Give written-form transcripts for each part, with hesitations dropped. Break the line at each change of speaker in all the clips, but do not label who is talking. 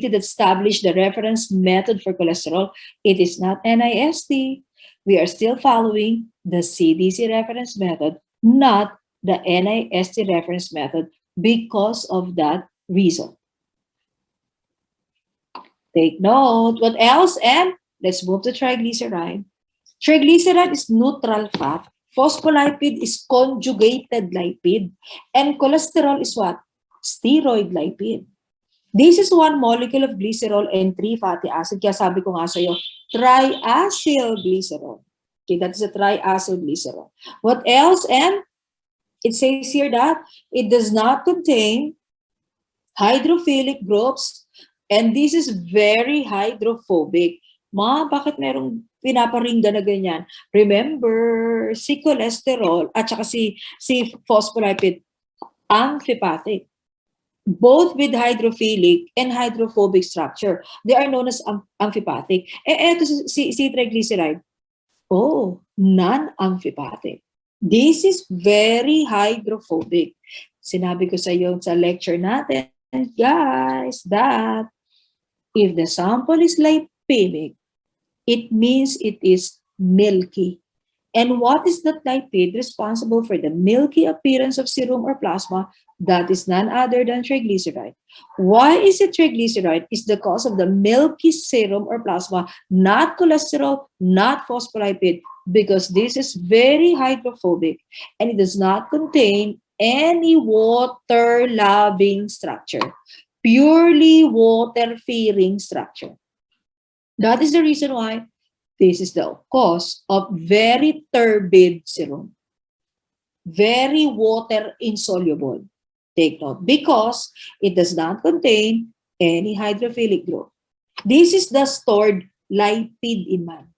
that established the reference method for cholesterol. It is not NIST. We are still following the CDC reference method, not the NIST reference method, because of that reason. Take note. What else? And let's move to triglyceride. Triglyceride is neutral fat. Phospholipid is conjugated lipid. And cholesterol is what? Steroid lipid. This is one molecule of glycerol and 3 fatty acid. Kaya sabi ko nga sa'yo, triacylglycerol. Okay, that is a triacylglycerol. What else? And it says here that it does not contain hydrophilic groups, and this is very hydrophobic. Ma, bakit merong pinaparinggan na ganyan? Remember, si cholesterol at saka si phospholipid, amphipathic. Both with hydrophilic and hydrophobic structure. They are known as amphipathic. Eto si triglyceride. Oh, non-amphipathic. This is very hydrophobic. Sinabi ko sa iyo sa lecture natin, guys, that if the sample is lipemic, it means it is milky. And what is that lipid responsible for the milky appearance of serum or plasma? That is none other than triglyceride. Why is it triglyceride? Is the cause of the milky serum or plasma, not cholesterol, not phospholipid, because this is very hydrophobic and it does not contain any water-loving structure, purely water-fearing structure. That is the reason why this is the cause of very turbid serum, very water-insoluble. Take note, because it does not contain any hydrophilic group. This is the stored lipid in man.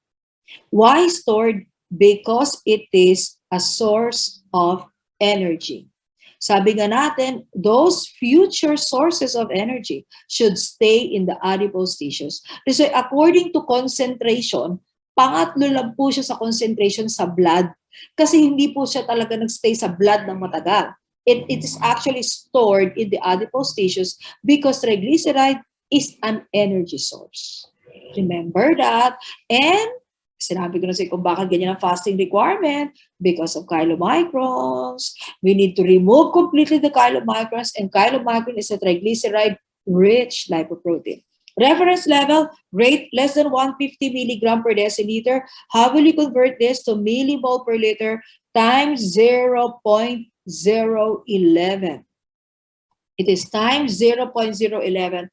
Why stored? Because it is a source of energy. Sabi nga natin, those future sources of energy should stay in the adipose tissues. So according to concentration, pangatlo lang po siya sa concentration sa blood. Kasi hindi po siya talaga nagstay sa blood ng matagal. It is actually stored in the adipose tissues because triglyceride is an energy source. Remember that. And sinabi ko na sa'yo kung bakit ganyan ang fasting requirement, because of chylomicrons. We need to remove completely the chylomicrons, and chylomicron is a triglyceride-rich lipoprotein. Reference level, rate less than 150 milligram per deciliter. How will you convert this to millimole per liter times 0.011? It is times 0.011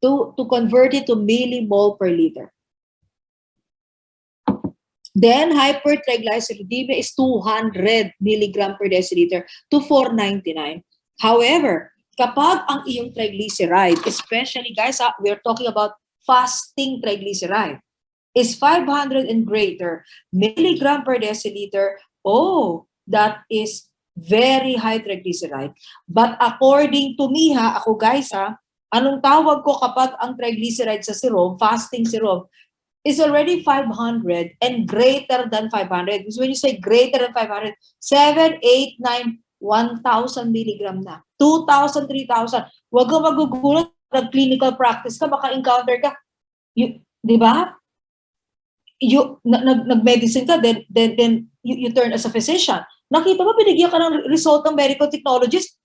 to convert it to millimole per liter. Then hypertriglyceridemia is 200 milligram per deciliter to 499. However, kapag ang iyong triglyceride, especially guys, we're talking about fasting triglyceride, is 500 and greater milligram per deciliter, oh, that is very high triglyceride. But according to me, ako guys, anong tawag ko kapag ang triglyceride sa serum, fasting serum, is already 500 and greater than 500. Because when you say greater than 500, 7, 8, 9, 1,000 milligram na. 2,000, 3,000. Huwag kang magugulat. Nag-clinical practice ka, baka encounter ka. Di ba? Nag-medicine ka, then you turn as a physician. Nakita mo, binigyan ka ng result ng medical technologist,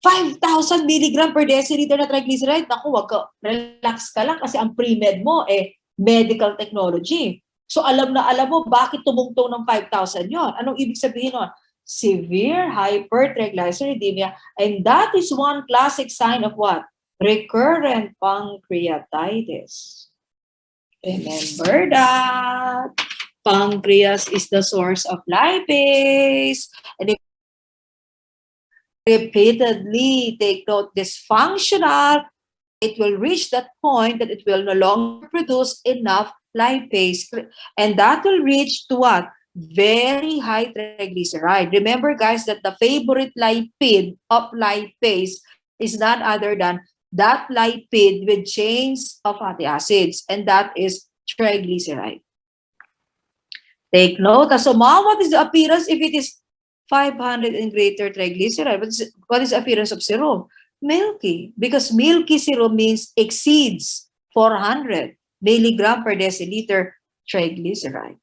5,000 milligram per deciliter na triglyceride. Naku, wag ka, relax ka lang kasi ang pre-med mo, medical technology. So alam na alam mo bakit tumungtong ng 5,000 yon. Anong ibig sabihin nun? Severe hypertriglyceridemia, and that is one classic sign of what? Recurrent pancreatitis. Remember that. Pancreas is the source of lipase. And repeatedly take note, dysfunctional, it will reach that point that it will no longer produce enough lipase. And that will reach to what? Very high triglyceride. Remember, guys, that the favorite lipid of lipase is none other than that lipid with chains of fatty acids, and that is triglyceride. Take note. So, mom, what is the appearance if it is 500 and greater triglyceride? What is the appearance of serum? milky, because milky serum means exceeds 400 milligram per deciliter triglyceride.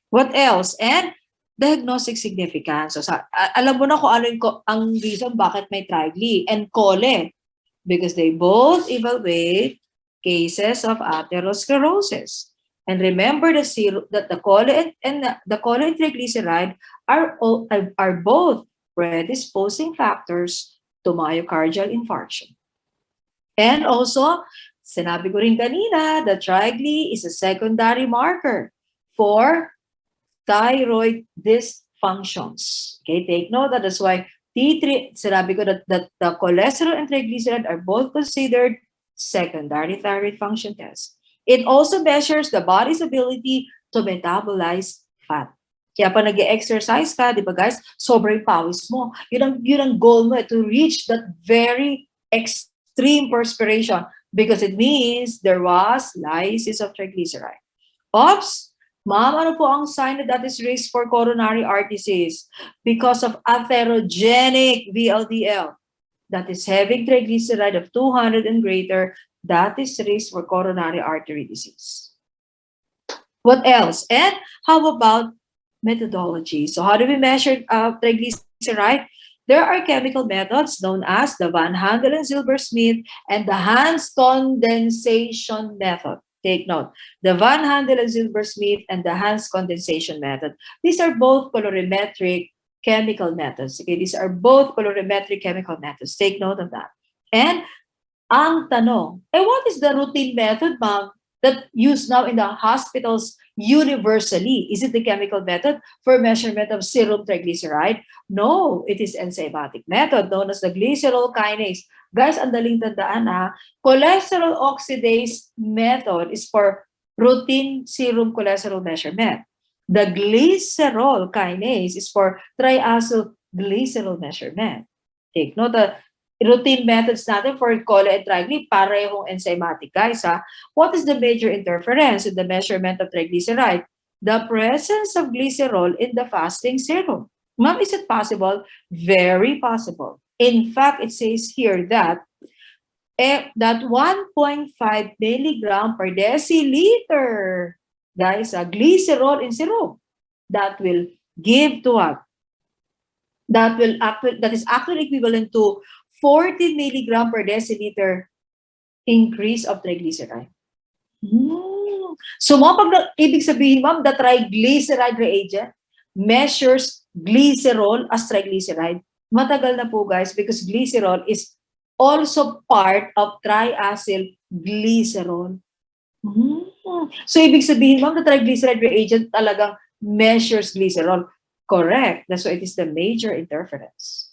What else? And diagnostic significance. So, alam mo na kung ano ang reason bakit may trigly and chole, because they both evaluate cases of atherosclerosis. And remember that the chole and the chole and triglyceride are both predisposing factors to myocardial infarction. And also, sinabi ko rin kanina, the trigly is a secondary marker for thyroid dysfunctions. Okay, take note that that's why T3, sinabi ko that the cholesterol and triglyceride are both considered secondary thyroid function tests. It also measures the body's ability to metabolize fat. Kaya pa nag-exercise ka, di ba guys, sobrang pawis mo. Yun ang goal mo, to reach that very extreme perspiration because it means there was lysis of triglyceride. Oops! Ma'am, ano po ang sign that is risk for coronary heart disease? Because of atherogenic VLDL. That is having triglyceride of 200 and greater, that is risk for coronary artery disease. What else? And how about methodology? So how do we measure triglyceride? There are chemical methods known as the Van Handel and Silversmith and the Hans condensation method. Take note, the Van Handel and Silversmith and the Hans condensation method. These are both colorimetric chemical methods. Okay, these are both colorimetric chemical methods. Take note of that. And ang tanong, what is the routine method, ma'am, that used now in the hospitals universally? Is it the chemical method for measurement of serum triglyceride? No, it is enzymatic method known as the glycerol kinase. Guys, ang daling tandaan ha, cholesterol oxidase method is for routine serum cholesterol measurement. The glycerol kinase is for triacylglycerol measurement. Take note, the routine methods natin for chole and trigly, parehong enzymatic, guys. Ha? What is the major interference in the measurement of triglyceride? The presence of glycerol in the fasting serum. Ma'am, is it possible? Very possible. In fact, it says here that 1.5 milligram per deciliter, guys, glycerol in serum, that will give to what? That is actually equivalent to 40 milligram per deciliter increase of triglyceride. So, ibig sabihin, ma'am, the triglyceride reagent measures glycerol as triglyceride. Matagal na po, guys, because glycerol is also part of triacylglycerol. So, ibig sabihin, ma'am, the triglyceride reagent talagang measures glycerol. Correct. That's why it is the major interference.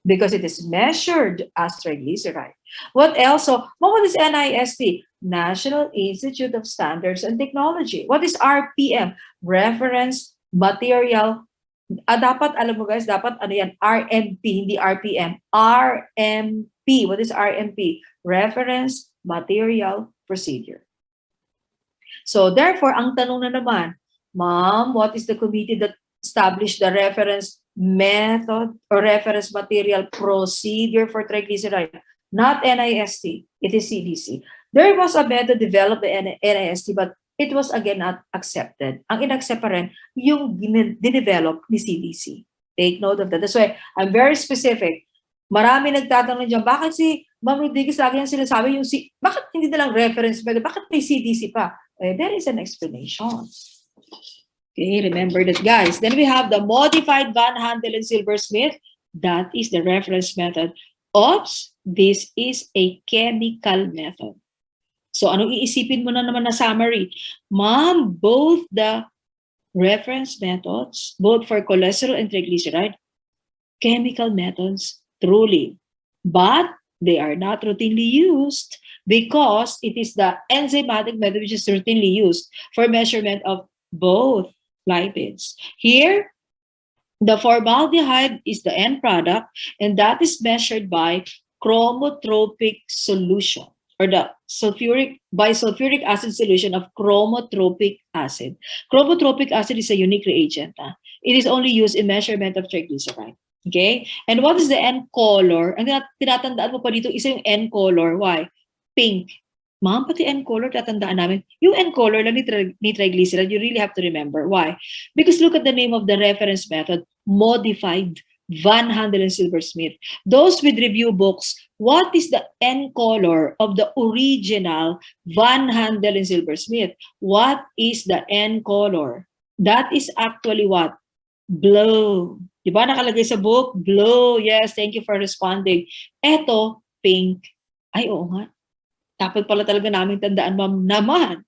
Because it is measured as triglyceride. What else? So, what is NIST? National Institute of Standards and Technology. What is RPM? Reference Material. Dapat, alam mo guys, dapat ano yan? RMP, hindi RPM. RMP. What is RMP? Reference Material Procedure. So, therefore, ang tanong na naman, ma'am, what is the committee that established the reference method or reference material procedure for triglyceride? Not NIST, it is CDC. There was a method developed by NIST, but it was again not accepted. Ang inaccept pa rin, yung dinevelop ni CDC. Take note of that. That's why I'm very specific. Marami nagtatanong dyan, bakit si Ma'am Rodriguez lagi yung sinasabi, bakit hindi na lang reference method? Bakit may CDC pa? There is an explanation. Okay, remember that, guys. Then we have the modified Van Handel and Silversmith. That is the reference method. Oops, this is a chemical method. So, anong iisipin mo na naman na summary? Ma'am, both the reference methods, both for cholesterol and triglyceride, chemical methods, truly. But they are not routinely used because it is the enzymatic method which is routinely used for measurement of both lipids. Here, the formaldehyde is the end product, and that is measured by chromotropic solution, or the sulfuric acid solution of chromotropic acid. Chromotropic acid is a unique reagent. It is only used in measurement of triglyceride. Okay? And what is the N color? Ang tinatandaan mo pa dito, isa yung N color. Why? Pink. Ma'am, pati N color, tatandaan namin. Yung N color lang ni triglyceride, you really have to remember. Why? Because look at the name of the reference method, modified Van Handel and Silversmith. Those with review books, what is the N color of the original Van Handel and Silversmith? What is the N color? That is actually what? Blue. Di ba nakalagay sa book? Blue. Yes, thank you for responding. Eto, pink. Ay, oo nga. Dapat pala talaga namin tandaan, ma'am, naman.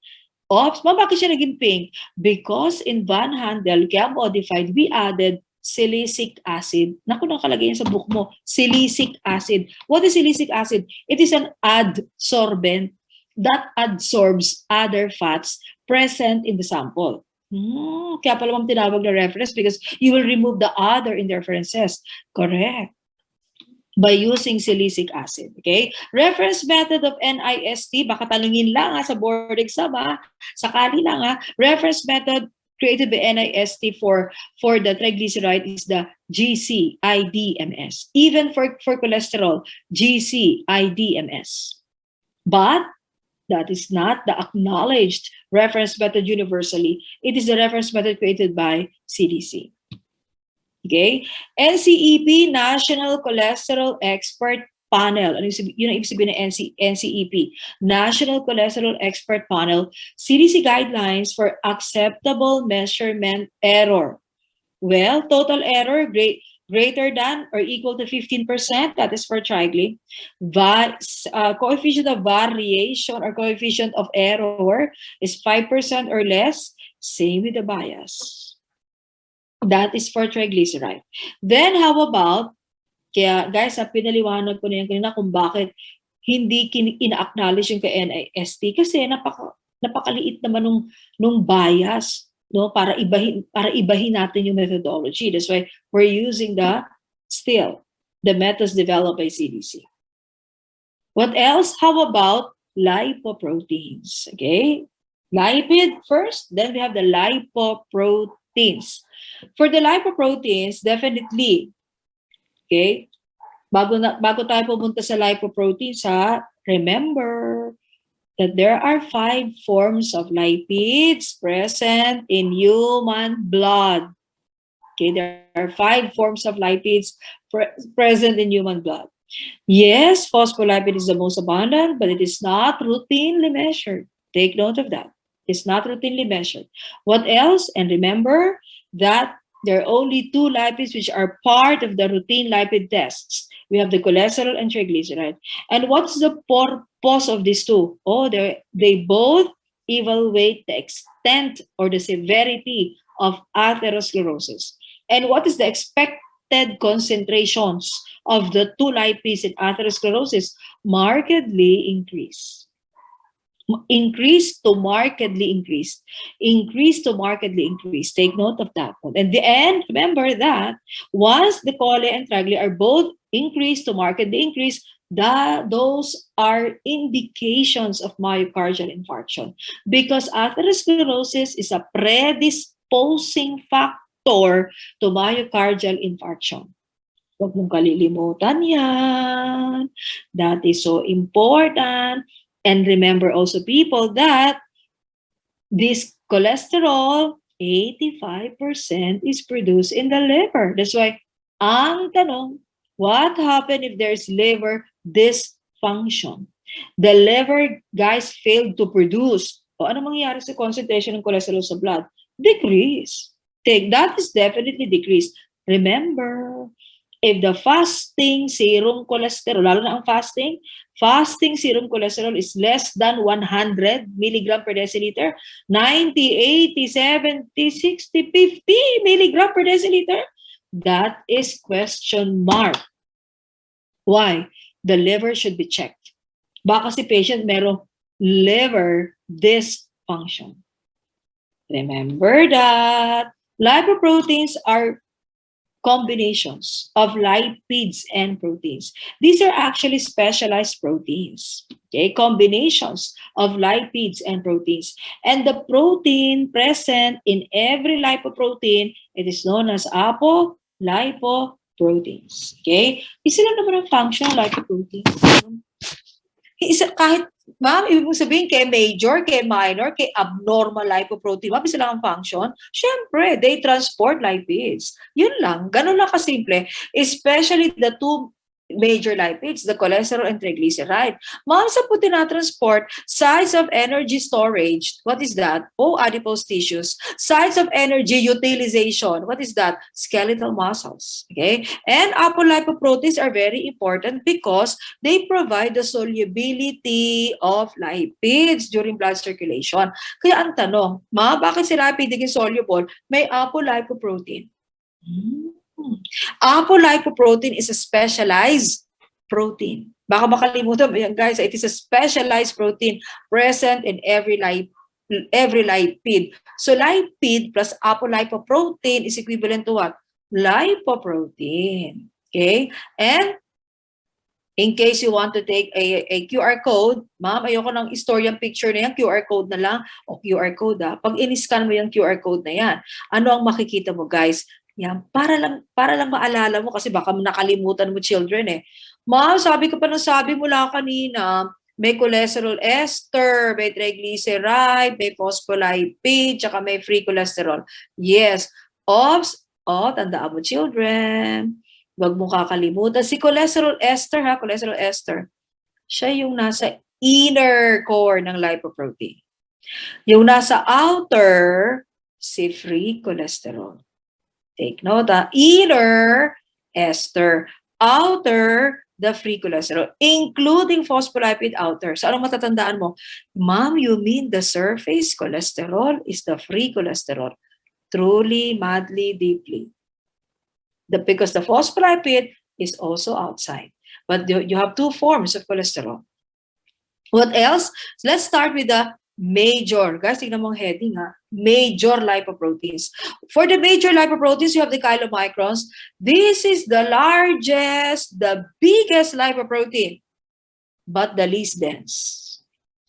Oops, ma'am, bakit siya naging pink? Because in Van Handel, kaya modified, we added silicic acid. Naku, nakalagay yan sa book mo. Silicic acid. What is silicic acid? It is an adsorbent that absorbs other fats present in the sample. Kaya pala ma'am tinawag na reference because you will remove the other in the references. Correct. By using silicic acid. Okay? Reference method of NIST, baka tanungin lang sa board exam sakali lang Reference method created by NIST for the triglyceride is the GCIDMS. Even for cholesterol, GCIDMS. But that is not the acknowledged reference method universally. It is the reference method created by CDC. Okay? NCEP, National Cholesterol Expert Panel. Ano yung ibig sabihin ng NCEP? National Cholesterol Expert Panel. CDC guidelines for acceptable measurement error. Well, total error greater than or equal to 15%, that is for trigly. Coefficient of variation or coefficient of error is 5% or less, same with the bias. That is for triglyceride. Then how about, kaya guys, pinaliwanag ko na yan kanina kung bakit hindi ina-acknowledge yung ka-NIST kasi napakaliit naman nung bias. No, para ibahin natin yung methodology. That's why we're using the methods developed by CDC. What else? How about lipoproteins? Okay, lipid first, then we have the lipoproteins. For the lipoproteins, definitely, okay, bago tayo pumunta sa lipoproteins, remember that there are 5 forms of lipids present in human blood. Okay, there are 5 forms of lipids present in human blood. Yes, phospholipid is the most abundant, but it is not routinely measured. Take note of that. It's not routinely measured. What else? And remember that there are only 2 lipids which are part of the routine lipid tests. We have the cholesterol and triglyceride. And what's the purpose of these 2? Oh, they both evaluate the extent or the severity of atherosclerosis. And what is the expected concentrations of the 2 lipids in atherosclerosis? Markedly increase. Increase to markedly increase. Increase to markedly increase. Take note of that one. And the end, remember that once the chole and trigly are both increased to markedly increase, those are indications of myocardial infarction. Because atherosclerosis is a predisposing factor to myocardial infarction. Huwag mong kalilimutan yan. That is so important. And remember also, people, that this cholesterol, 85% is produced in the liver. That's why, ang tanong, what happens if there's liver dysfunction? The liver, guys, failed to produce. O ano mangyayari sa concentration ng cholesterol sa blood? Decrease. That is definitely decrease. Remember, if the fasting serum cholesterol, lalo na ang fasting serum cholesterol is less than 100 milligram per deciliter, 90, 80, 70, 60, 50 milligram per deciliter, that is question mark. Why? The liver should be checked. Baka si patient merong liver dysfunction. Remember that lipoproteins are combinations of lipids and proteins. These are actually specialized proteins. Okay, combinations of lipids and proteins. And the protein present in every lipoprotein, it is known as apolipoprotein. proteins. Okay? Isa lang naman ang function ng lipoprotein. Isa, kahit, ma'am, ibig mong sabihin kay major, kay minor, kay abnormal lipoprotein, ma'am, isa lang ang function. Siyempre, they transport lipids. Yun lang. Ganun lang kasimple. Especially the two major lipids, the cholesterol and triglyceride. Ma'am, sa po tinatransport, sites of energy storage. What is that? Oh, adipose tissues. Sites of energy utilization. What is that? Skeletal muscles. Okay? And apolipoproteins are very important because they provide the solubility of lipids during blood circulation. Kaya ang tanong, bakit si lipid naging soluble? May apolipoprotein. Apolipoprotein is a specialized protein. Baka makalimutan mo yan, guys. It is a specialized protein present in every lipid. So lipid plus apolipoprotein is equivalent to what? Lipoprotein. Okay? And in case you want to take a QR code, ma'am, ayoko nang store yung picture na yan, QR code na lang, o QR code Pag in-scan mo yung QR code na yan, ano ang makikita mo, guys? Yan, para lang maalala mo kasi baka nakalimutan mo, children eh. Ma'am, sabi ko pa ng sabi mula kanina, may cholesterol ester, may triglyceride, may phospholipid, tsaka may free cholesterol. Yes. Tandaan mo, children. Huwag mo kakalimutan. Si cholesterol ester, cholesterol ester, siya yung nasa inner core ng lipoprotein. Yung nasa outer, si free cholesterol. Take note, inner ester, outer, the free cholesterol, including phospholipid outer. So, anong matatandaan mo? Ma'am, you mean the surface cholesterol is the free cholesterol. Truly, madly, deeply. Because the phospholipid is also outside. But you have two forms of cholesterol. What else? Let's start with the major. Guys, tignan mo ang heading Major lipoproteins. For the major lipoproteins, you have the chylomicrons. This is the largest, the biggest lipoprotein, but the least dense.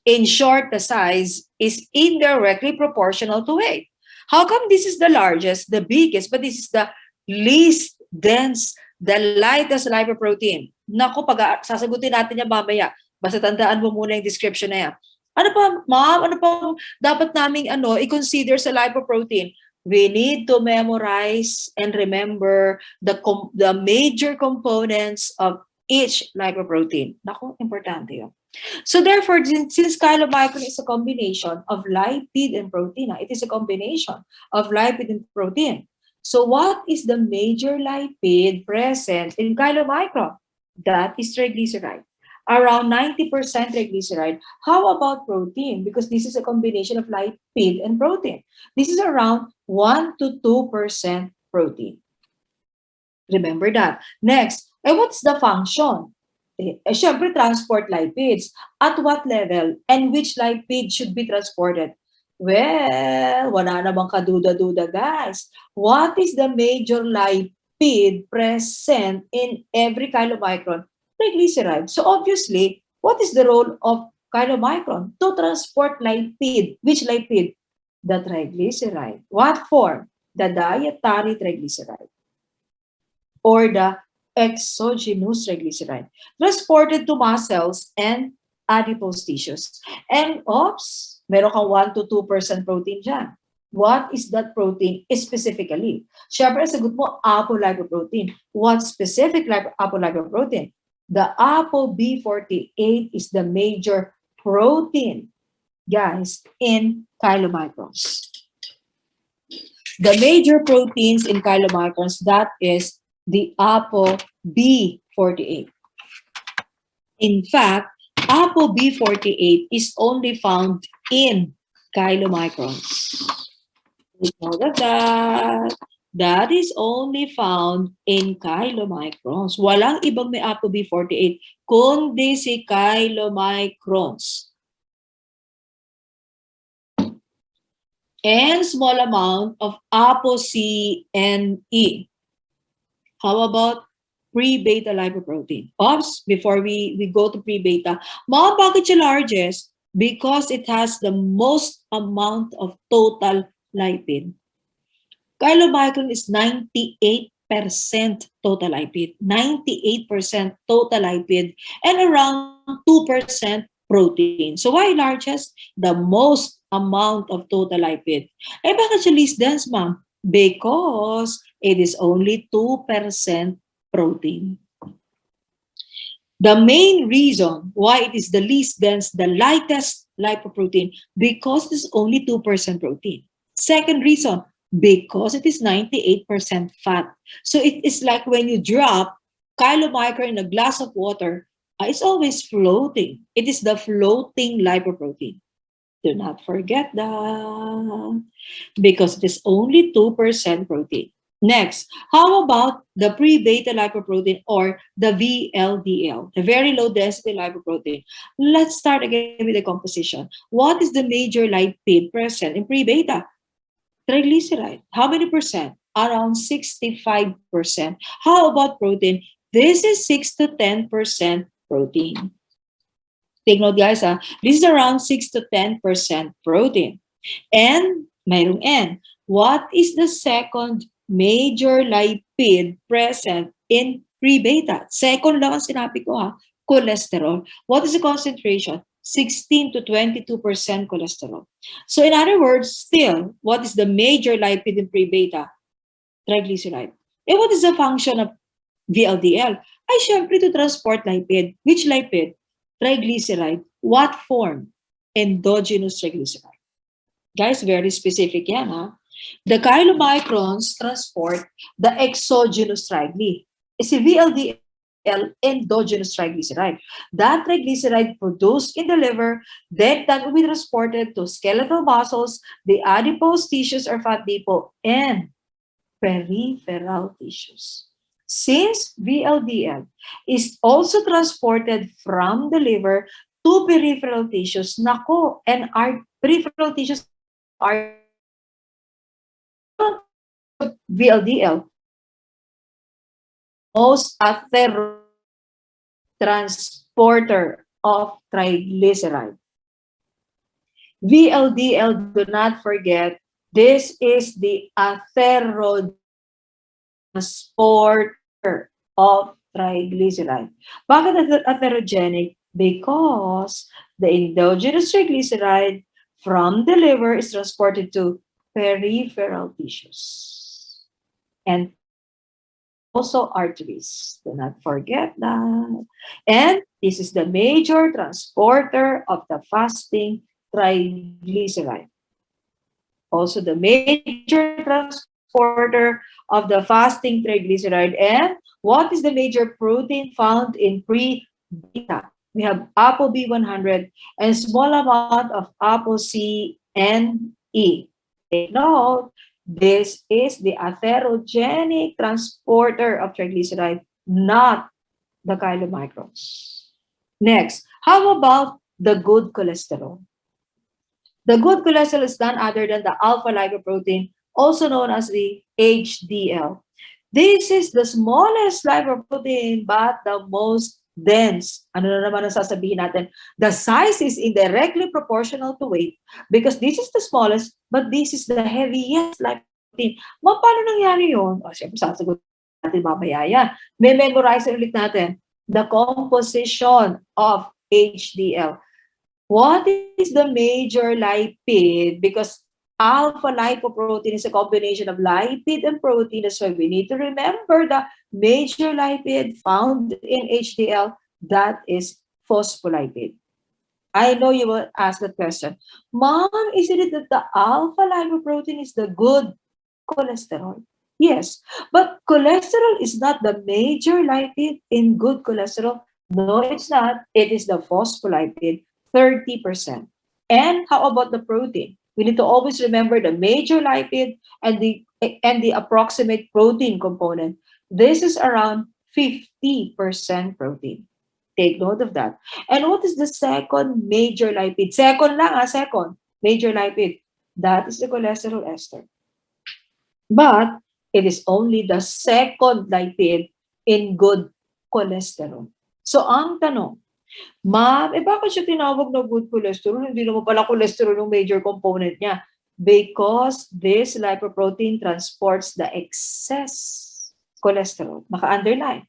In short, the size is indirectly proportional to weight. How come this is the largest, the biggest, but this is the least dense, the lightest lipoprotein? Naku, sasagutin natin yan mamaya. Basta tandaan mo muna yung description na yan. Ano pa, ma'am? Ano pa dapat naming i-consider sa lipoprotein? We need to memorize and remember the major components of each lipoprotein. Naku, importante yun. So therefore, since chylomicron is a combination of lipid and protein, it is a combination of lipid and protein. So what is the major lipid present in chylomicron? That is triglyceride. Around 90% triglyceride. How about protein? Because this is a combination of lipid and protein. This is around 1 to 2% protein. Remember that. Next, what's the function? Siyempre, transport lipids. At what level? And which lipid should be transported? Well, wala namang kaduda-duda, guys. What is the major lipid present in every chylomicron? Triglyceride. So obviously, what is the role of chylomicron? To transport lipid. Which lipid? The triglyceride. What form? The dietary triglyceride. Or the exogenous triglyceride. Transported to muscles and adipose tissues. And meron kang 1 to 2% protein dyan. What is that protein specifically? Siyempre, sagot mo, apolipoprotein. What specific apolipoprotein? The ApoB48 is the major protein, guys, in chylomicrons. The major proteins in chylomicrons, that is the ApoB48. In fact, ApoB48 is only found in chylomicrons. We know that is only found in chylomicrons. Walang ibang may ApoB48, kundi si chylomicrons. And small amount of ApoC and E. How about pre-beta lipoprotein? Before we go to pre-beta, ma'am, bakit siya largest? Because it has the most amount of total lipid. Chylomicron is 98% total lipid, 98% total lipid, and around 2% protein. So why largest? The most amount of total lipid. Eh, bakit siya least dense, ma'am? Because it is only 2% protein. The main reason why it is the least dense, the lightest lipoprotein, because it is only 2% protein. Second reason, because it is 98% fat. So it is like when you drop chylomicron in a glass of water, it's always floating. It is the floating lipoprotein. Do not forget that, because it is only 2% protein. Next, how about the pre-beta lipoprotein, or the VLDL, the very low density lipoprotein? Let's start again with the composition. What is the major lipid present in pre-beta? Triglyceride. How many percent? Around 65%. How about protein? This is 6 to 10% protein. Take note, guys, this is around 6 to 10% protein. And mayroong N. What is the second major lipid present in pre-beta? Second lang ang sinabi ko, cholesterol. What is the concentration? 16 to 22% cholesterol. So in other words, still, what is the major lipid in pre-beta? Triglyceride. And what is the function of VLDL? Ay, syempre to transport lipid. Which lipid? Triglyceride. What form? Endogenous triglyceride. Guys, very specific yan, The chylomicrons transport the exogenous triglyceride. Si VLDL, endogenous triglyceride. That triglyceride produced in the liver, then that will be transported to skeletal muscles, the adipose tissues or fat depot, and peripheral tissues. Since VLDL is also transported from the liver to peripheral tissues, nako, and our peripheral tissues are VLDL, most atherogenic transporter of triglyceride. VLDL, do not forget, this is the atherogenic transporter of triglyceride. Bakit atherogenic? Because the endogenous triglyceride from the liver is transported to peripheral tissues and also arteries. Do not forget that. And this is the major transporter of the fasting triglyceride. Also the major transporter of the fasting triglyceride. And what is the major protein found in pre-beta? We have ApoB100 and small amount of ApoC and E. Take note, this is the atherogenic transporter of triglyceride, not the chylomicrons. Next, how about the good cholesterol? The good cholesterol is none other than the alpha lipoprotein, also known as the HDL. This is the smallest lipoprotein but the most dense. Ano na naman ang sasabihin natin? The size is indirectly proportional to weight because this is the smallest but this is the heaviest lipoprotein. Paano nangyari yun? O, siyempre, sasagot natin mamaya yan. May memorize ulit natin. The composition of HDL. What is the major lipid? Because alpha lipoprotein is a combination of lipid and protein. That's why we need to remember the major lipid found in HDL, that is phospholipid. I know you will ask that question. Mom, isn't it that the alpha lipoprotein is the good cholesterol? Yes, but cholesterol is not the major lipid in good cholesterol. No, it's not. It is the phospholipid, 30%. And how about the protein? We need to always remember the major lipid and the approximate protein component. This is around 50% protein. Take note of that. And what is the second major lipid? Second lang, second major lipid. That is the cholesterol ester. But it is only the second lipid in good cholesterol. So ang tanong, Ma'am, bakit siya tinawag na good cholesterol? Hindi naman pala cholesterol yung major component niya. Because this lipoprotein transports the excess cholesterol. Naka-underline.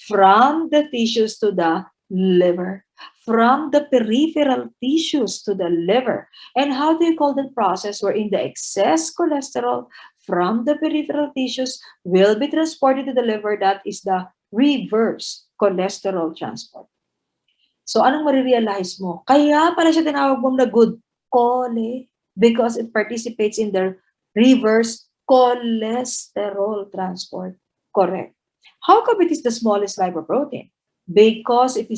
From the tissues to the liver. From the peripheral tissues to the liver. And how do you call that process wherein the excess cholesterol from the peripheral tissues will be transported to the liver? That is the reverse cholesterol transport. So, anong marirealize mo? Kaya pala siya tinawag mo na good chole because it participates in the reverse cholesterol transport. Correct. How come it is the smallest lipoprotein? Because it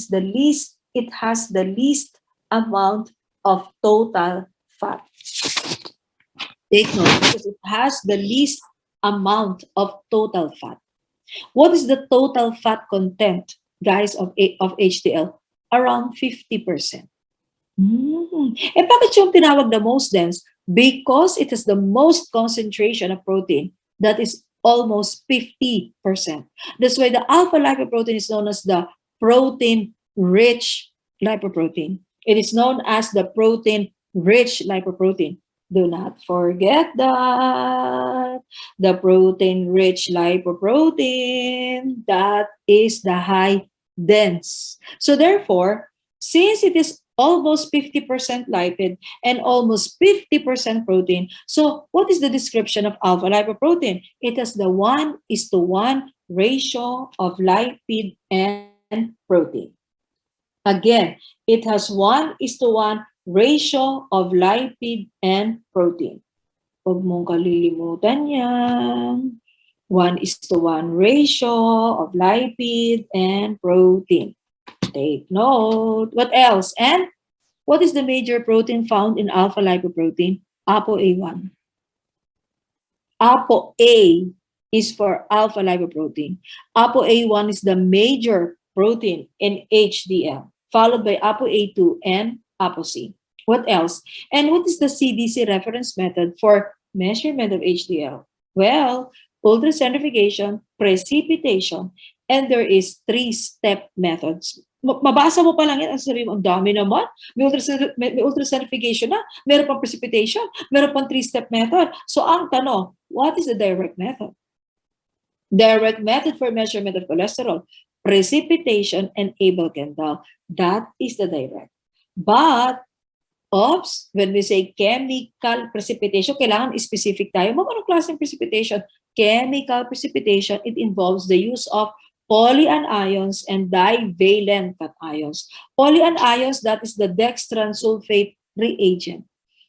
has the least amount of total fat. Take note, because it has the least amount of total fat. What is the total fat content, guys, of HDL? Around 50%. Eh, bakit yung tinawag the most dense? Because it has the most concentration of protein that is almost 50%. That's why the alpha lipoprotein is known as the protein-rich lipoprotein. It is known as the protein-rich lipoprotein. Do not forget that. The protein-rich lipoprotein, that is the high dense. So therefore, since it is almost 50% lipid and almost 50% protein, so what is the description of alpha lipoprotein? It has the 1:1 ratio of lipid and protein. Again, it has 1:1 ratio of lipid and protein. Huwag mong kalilimutan yan. 1:1 ratio of lipid and protein. Take note. What else? And what is the major protein found in alpha lipoprotein? ApoA1. ApoA is for alpha lipoprotein. ApoA1 is the major protein in HDL, followed by ApoA2 and ApoC. What else? And what is the CDC reference method for measurement of HDL? Well, ultracentrifugation, precipitation, and there is 3-step methods. Mabasa mo pa lang yan, ang sabi mo, ang dami naman. May ultracentrifugation na, meron pang precipitation, meron pang 3-step method. So ang tanong, what is the direct method? Direct method for measurement of cholesterol, precipitation, and Abel-Kendall. That is the direct. But, oops, when we say chemical precipitation, kailangan specific tayo. Anong klaseng precipitation? Chemical precipitation, it involves the use of polyanions and divalent cations. Polyanions, that is the dextran sulfate reagent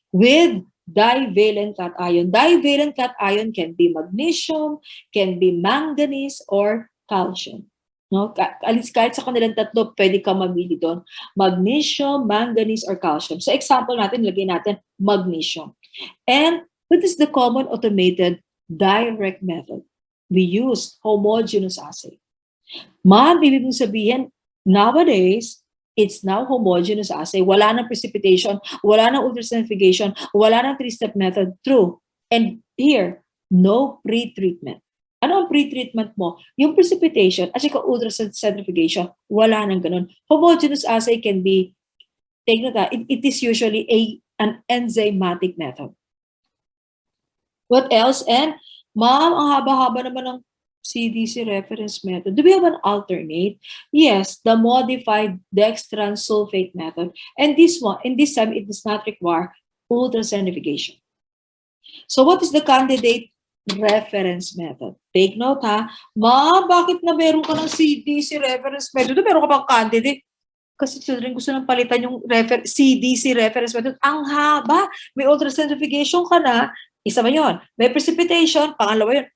with divalent cation. Divalent cation can be magnesium, can be manganese, or calcium. No? Kahit sa kanilang tatlo, pwede ka mamili doon. Magnesium, manganese, or calcium. So example natin, lagay natin magnesium. And what is the common automated direct method? We use homogeneous assay. Ma'am, ibig mong sabihin, nowadays, it's now homogeneous assay. Wala nang precipitation, wala nang ultracentrifugation, wala nang 3-step method. True. And here, no pre-treatment. Ano ang pre-treatment mo? Yung precipitation at saka ultracentrifugation, wala nang ganun. Homogeneous assay can be, take note, it is usually an enzymatic method. What else? And, ma'am, ang haba-haba naman ng CDC reference method. Do we have an alternate? Yes, the modified dextran sulfate method. And this one, in this time, it does not require ultracentrifugation. So what is the candidate reference method? Take note, ha? Ma'am, bakit na meron ka ng CDC reference method? Meron ka bang candidate? Kasi children, gusto nang palitan yung CDC reference method. Ang haba. May ultracentrifugation ka na. Isa ba yun? May precipitation. Pangalawa yun.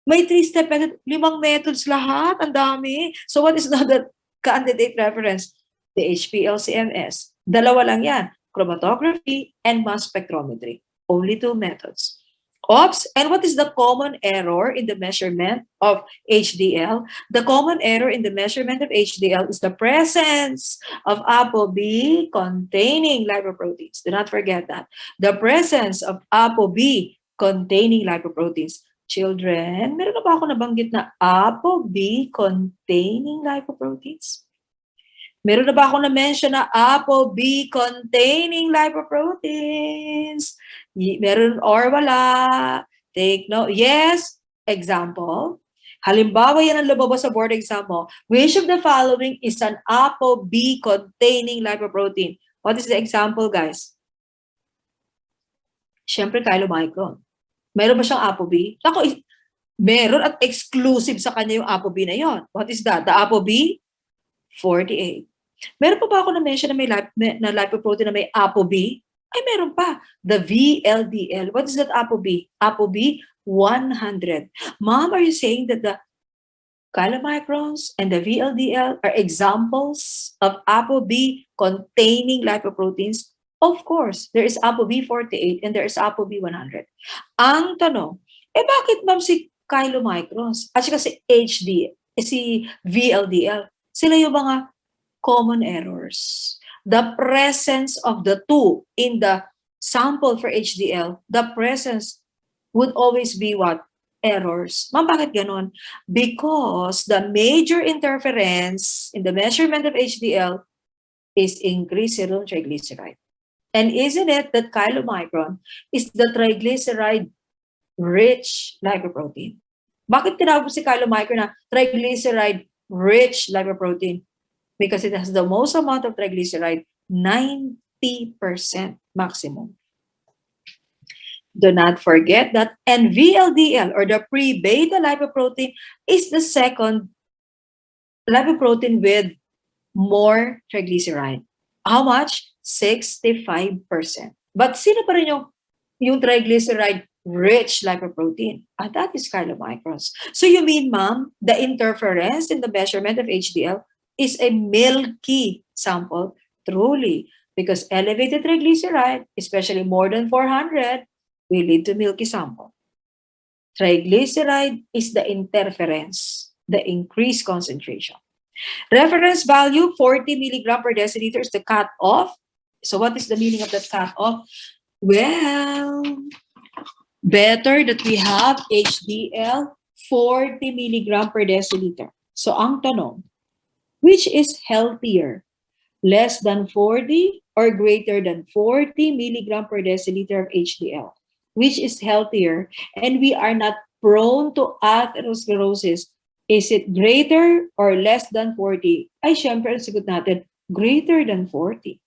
May 3-step method. 5 methods lahat. Ang dami. So what is now the candidate reference? The HPLC-MS. 2 lang yan. Chromatography and mass spectrometry. Only 2 methods. Oops, and what is the common error in the measurement of HDL? The common error in the measurement of HDL is the presence of ApoB containing lipoproteins. Do not forget that. The presence of ApoB containing lipoproteins. Children, meron na ba ako nabanggit na ApoB containing lipoproteins? Meron na ba ako na-mention na ApoB containing lipoproteins? Meron or wala? Take note. Yes. Example. Halimbawa, yan ang lumabas sa board exam mo. Which of the following is an ApoB containing lipoprotein? What is the example, guys? Siyempre, chylomicron. Meron ba siyang ApoB? Ako, meron at exclusive sa kanya yung ApoB na yon. What is that? The ApoB? 48. Meron pa ba ako na-mention na lipoprotein na may ApoB? Ay, meron pa. The VLDL. What is that ApoB? ApoB 100. Mom, are you saying that the chylomicrons and the VLDL are examples of ApoB containing lipoproteins? Of course, there is ApoB 48 and there is ApoB 100. Ang tanong, bakit ma'am si chylomicrons at saka si si VLDL, sila yung mga common errors? The presence of the two in the sample for HDL, the presence would always be what? Errors. Ma'am, bakit ganon? Because the major interference in the measurement of HDL is increased serum triglyceride. And isn't it that chylomicron is the triglyceride-rich lipoprotein? Bakit tinawag si chylomicron na triglyceride-rich lipoprotein? Because it has the most amount of triglyceride, 90% maximum. Do not forget that VLDL, or the pre-beta lipoprotein, is the second lipoprotein with more triglyceride. How much? 65%. But sino pa rin yung triglyceride-rich lipoprotein? That is chylomicrons. So you mean, ma'am, the interference in the measurement of HDL is a milky sample? Truly, because elevated triglyceride, especially more than 400, will lead to milky sample. Triglyceride is the interference, the increased concentration. Reference value, 40 milligram per deciliter is the cutoff. So what is the meaning of that cutoff? Well, better that we have HDL 40 milligram per deciliter. So ang tanong, which is healthier? Less than 40 or greater than 40 milligram per deciliter of HDL? Which is healthier? And we are not prone to atherosclerosis. Is it greater or less than 40? Ay, syempre, ang sagot natin, greater than 40.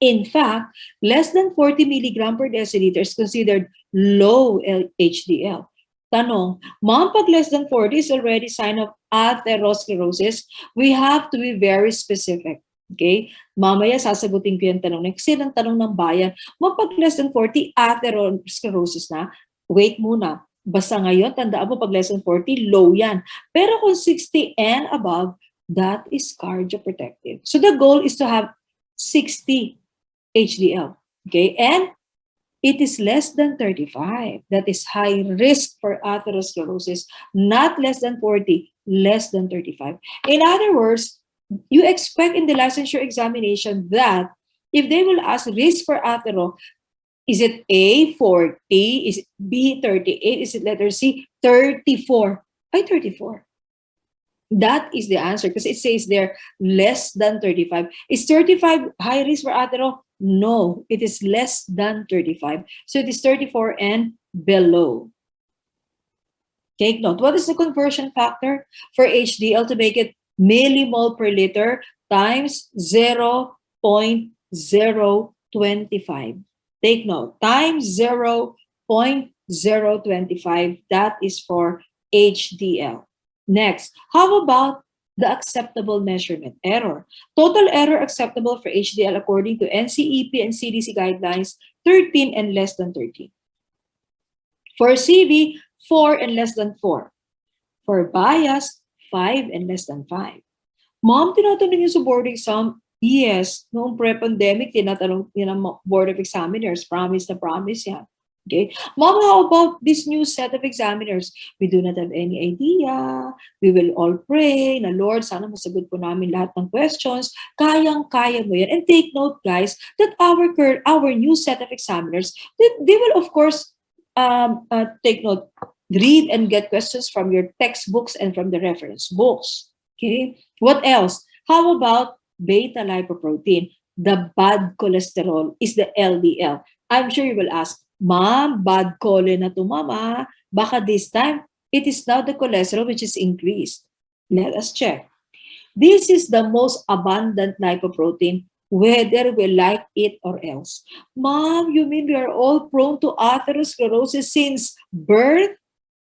In fact, less than 40 milligram per deciliter is considered low HDL. Tanong, ma'am, pag less than 40 is already sign of atherosclerosis, we have to be very specific. Okay? Mamaya sasagutin ko yung tanong. Kasi ng tanong ng bayan, ma'am, pag less than 40, atherosclerosis na. Wait muna. Basta ngayon, tandaan mo, pag less than 40, low yan. Pero kung 60 and above, that is cardioprotective. So the goal is to have 60 HDL. Okay? And it is less than 35. That is high risk for atherosclerosis. Not less than 40, less than 35. In other words, you expect in the licensure examination that if they will ask risk for athero, is it A, 40? Is it B, 38? Is it letter C, 34? Ay, 34. That is the answer because it says there less than 35. Is 35 high risk for athero? No, it is less than 35. So it is 34 and below. Take note. What is the conversion factor for HDL to make it millimole per liter times 0.025? Take note. Times 0.025. That is for HDL. Next, how about the acceptable measurement error? Total error acceptable for HDL according to NCEP and CDC guidelines, 13 and less than 13. For CV, 4 and less than 4. For bias, 5 and less than 5. Mom, tinatanong yung sa board exam? Yes, noong pre-pandemic, tinatanong yun ang board of examiners. Promise na promise yan. Okay. Mom, how about this new set of examiners? We do not have any idea. We will all pray na Lord, sana masagot po namin lahat ng questions. Kayang-kaya mo yan. And take note, guys, that our new set of examiners, they will, of course, take note, read and get questions from your textbooks and from the reference books. Okay. What else? How about beta lipoprotein? The bad cholesterol is the LDL. I'm sure you will ask, Ma'am, bad chole na to, Mama. Baka this time, It is now the cholesterol which is increased. Let us check. This is the most abundant lipoprotein, whether we like it or else. Mom, you mean we are all prone to atherosclerosis since birth?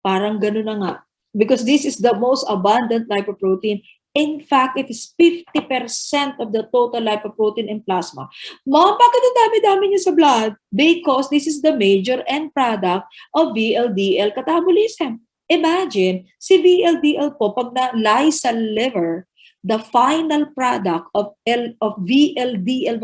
Parang ganun na nga. Because this is the most abundant lipoprotein. In fact, it is 50% of the total lipoprotein in plasma. Mom, bakit ang dami-dami niya sa blood? Because this is the major end product of VLDL catabolism. Imagine, si VLDL po, pag na-lie sa liver, the final product of VLDL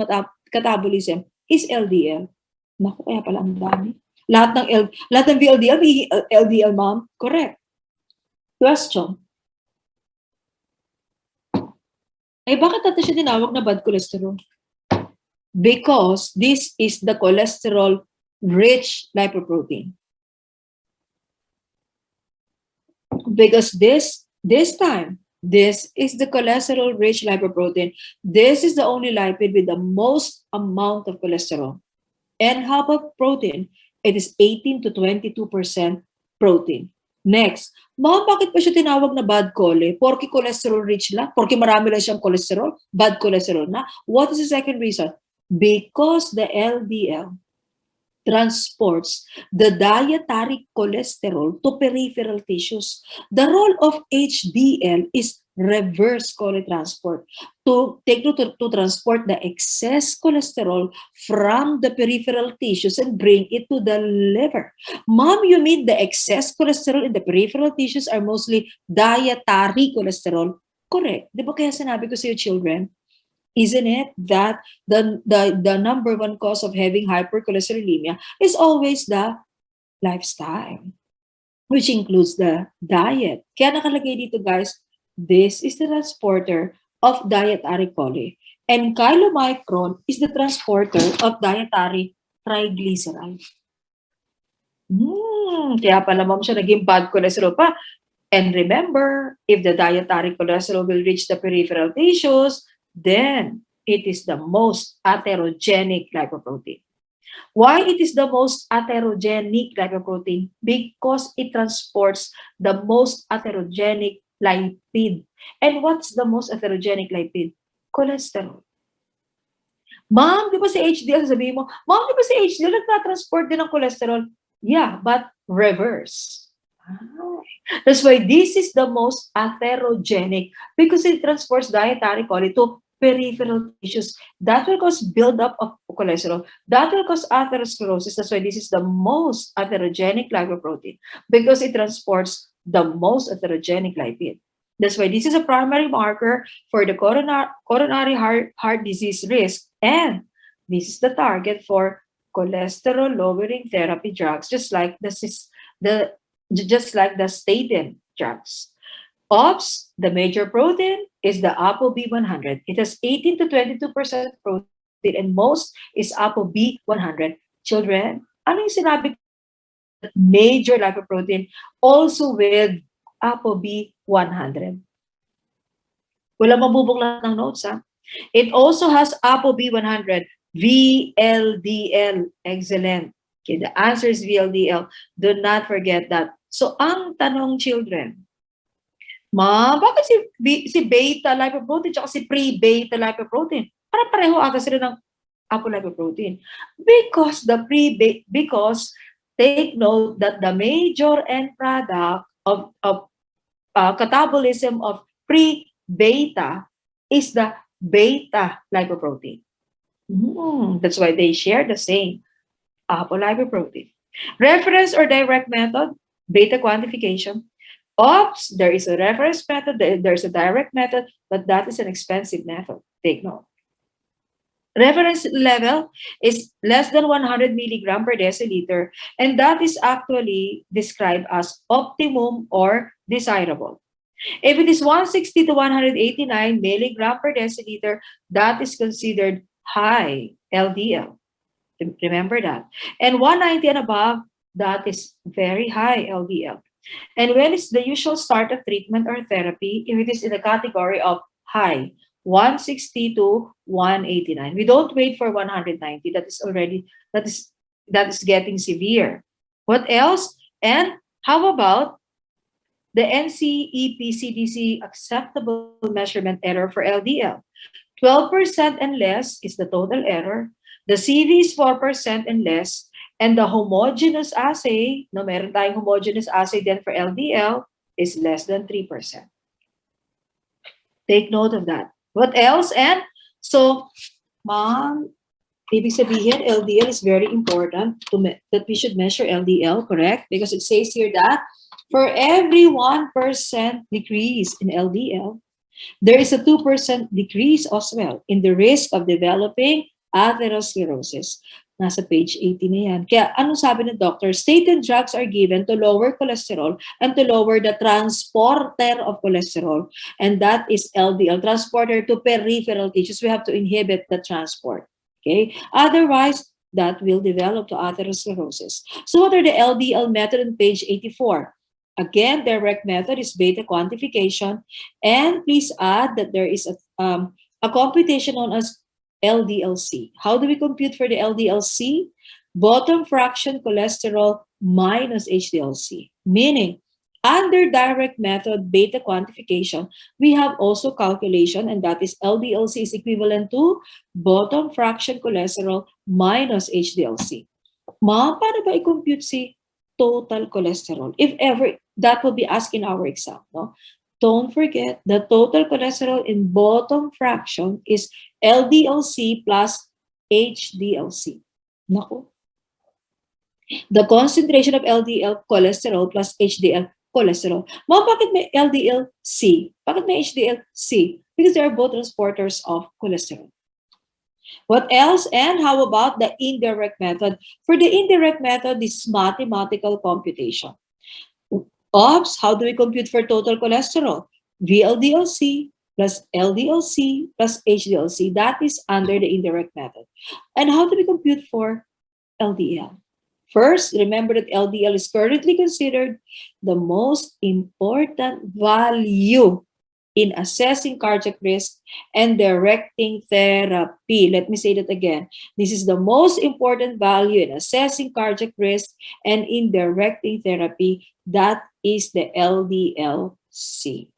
catabolism is LDL. Naku, kaya pala ang dami. Lahat ng VLDL, LDL, mom? Correct. Question. Eh, bakit natin siya tinawag na bad cholesterol? Because this is the cholesterol-rich lipoprotein. Because this time, this is the cholesterol-rich lipoprotein. This is the only lipid with the most amount of cholesterol. And how about protein? It is 18 to 22% protein. Next, ma'am, bakit pa siya tinawag na bad chole? Porke cholesterol-rich lang? Porke marami lang siyang cholesterol? Bad cholesterol na? What is the second reason? Because the LDL transports the dietary cholesterol to peripheral tissues. The role of HDL is reverse chole-transport to transport the excess cholesterol from the peripheral tissues and bring it to the liver. Mom, you mean the excess cholesterol in the peripheral tissues are mostly dietary cholesterol? Correct. Di ba kaya sinabi ko sa iyo, children, isn't it that the number one cause of having hypercholesterolemia is always the lifestyle, which includes the diet. Kaya nakalagay dito, guys, this is the transporter of dietary chole. And chylomicron is the transporter of dietary triglyceride. Kaya pala, ma'am, siya naging bad cholesterol pa. And remember, if the dietary cholesterol will reach the peripheral tissues, then it is the most atherogenic lipoprotein. Why it is the most atherogenic lipoprotein? Because it transports the most atherogenic lipid. And what's the most atherogenic lipid? Cholesterol. Ma'am, di ba si HDL, sabihin mo, ma'am, di ba si HDL nagtatransport din ng cholesterol? Yeah, but reverse. That's why this is the most atherogenic because it transports dietary chole to peripheral tissues. That will cause buildup of cholesterol. That will cause atherosclerosis. That's why this is the most atherogenic lipoprotein because it transports the most atherogenic lipid. That's why this is a primary marker for the coronary heart disease risk, and this is the target for cholesterol-lowering therapy drugs, just like the statin drugs. OPS, the major protein, is the ApoB100. It has 18 to 22% protein and most is ApoB100. Children, ano yung sinabi? Major lipoprotein also with ApoB100. Wala mabubuklat ng notes, ha? It also has ApoB100, VLDL. Excellent. Okay, the answer is VLDL. Do not forget that. So, ang tanong, children, ma, bakit si beta lipoprotein at si pre-beta lipoprotein? Para pareho ata sila ng apolipoprotein. Because take note that the major end product of catabolism of pre-beta is the beta lipoprotein. That's why they share the same apolipoprotein. Reference or direct method, beta quantification. OPS, there is a reference method, there's a direct method, but that is an expensive method. Take note. Reference level is less than 100 milligram per deciliter, and that is actually described as optimum or desirable. If it is 160 to 189 milligram per deciliter, that is considered high LDL. Remember that. And 190 and above, that is very high LDL. And when is the usual start of treatment or therapy? If it is in the category of high, 160 to 189. We don't wait for 190. That is getting severe. What else? And how about the NCEP-CDC acceptable measurement error for LDL. 12% and less is the total error. The CV is 4% and less. And the homogeneous assay, no, meron tayong homogeneous assay then for LDL, is less than 3%. Take note of that. What else? And so, ma'am, ibig sabihin, LDL is very important that we should measure LDL, correct? Because it says here that for every 1% decrease in LDL, there is a 2% decrease as well in the risk of developing atherosclerosis. Nasa page 80 na yan. Kaya anong sabi ng doctor? Statin drugs are given to lower cholesterol and to lower the transporter of cholesterol. And that is LDL, transporter to peripheral tissues. We have to inhibit the transport. Okay? Otherwise, that will develop to atherosclerosis. So what are the LDL method on page 84? Again, direct method is beta quantification. And please add that there is a computation known as LDLC. How do we compute for the LDLC? Bottom fraction cholesterol minus HDLC. Meaning, under direct method beta quantification, we have also calculation, and that is LDLC is equivalent to bottom fraction cholesterol minus HDLC. Ma'am, paano ba i-compute si total cholesterol? If ever, that will be asked in our exam. No? Don't forget, the total cholesterol in bottom fraction is LDLC plus HDLC. Naku. The concentration of LDL cholesterol plus HDL cholesterol. Ma'am, bakit may LDL-C? Bakit may HDL-C? Because they are both transporters of cholesterol. What else? And how about the indirect method? For the indirect method, this mathematical computation. Oops, how do we compute for total cholesterol? VLDLC plus LDLC plus HDLC. That is under the indirect method. And how do we compute for LDL? First, remember that LDL is currently considered the most important value in assessing cardiac risk and directing therapy. Let me say that again. This is the most important value in assessing cardiac risk and in directing therapy. That is the LDL-C.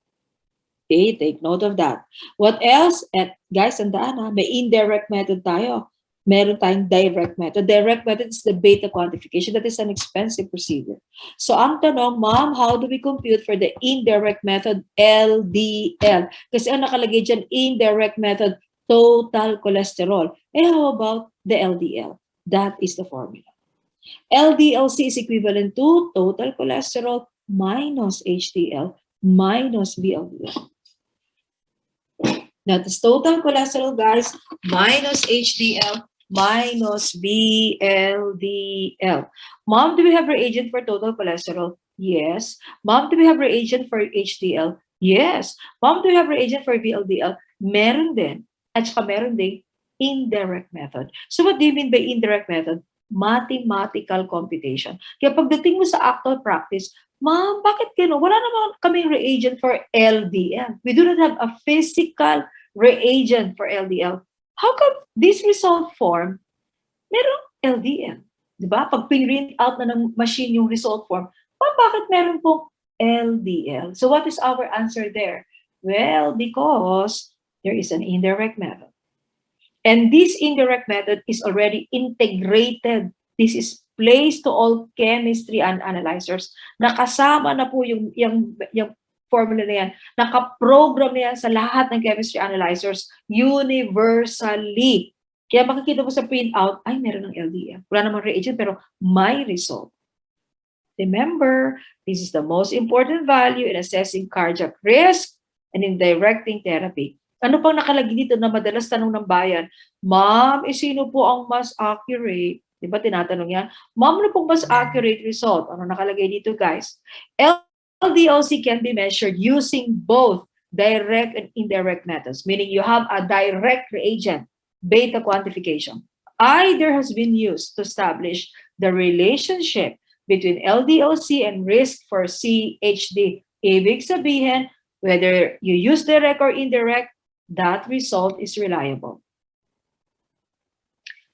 Okay, take note of that. What else? And guys, tandaan ha, may indirect method tayo. Meron tayong direct method. Direct method is the beta quantification. That is an expensive procedure. So ang tanong, ma'am, how do we compute for the indirect method, LDL? Kasi ang nakalagay dyan, indirect method, total cholesterol. Eh, how about the LDL? That is the formula. LDL-C is equivalent to total cholesterol minus HDL minus VLDL. That is total cholesterol, guys, minus HDL minus VLDL. Mom, do we have reagent for total cholesterol? Yes. Mom, do we have reagent for HDL? Yes. Mom, do we have reagent for VLDL? Meron din. At saka meron din indirect method. So what do you mean by indirect method? Mathematical computation. Kaya pagdating mo sa actual practice, ma'am, bakit gano'n? Wala naman kaming reagent for LDL. We do not have a physical reagent for LDL. How come this result form, merong LDL? Diba? Pag print out na ng machine yung result form, bakit meron pong LDL? So what is our answer there? Well, because there is an indirect method. And this indirect method is already integrated. This is placed to all chemistry and analyzers. Nakasama na po yung formula na yan. Nakaprogram na yan sa lahat ng chemistry analyzers universally. Kaya makikita mo sa printout, ay, meron ng LDL. Wala namang reagent, pero may result. Remember, this is the most important value in assessing cardiac risk and in directing therapy. Ano pang nakalagay dito na madalas tanong ng bayan? Ma'am, sino po ang mas accurate? Diba tinatanong yan? Ma'am, ano pong mas accurate result? Ano nakalagay dito, guys? LDL-C can be measured using both direct and indirect methods, meaning you have a direct reagent, beta quantification. Either has been used to establish the relationship between LDL-C and risk for CHD. Ibig sabihin, whether you use direct or indirect, that result is reliable.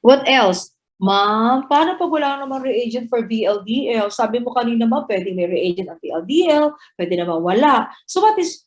What else? Ma'am, paano pag wala namang reagent for VLDL? Sabi mo kanina ma'am, pwede may reagent ang VLDL, pwede naman wala. So what if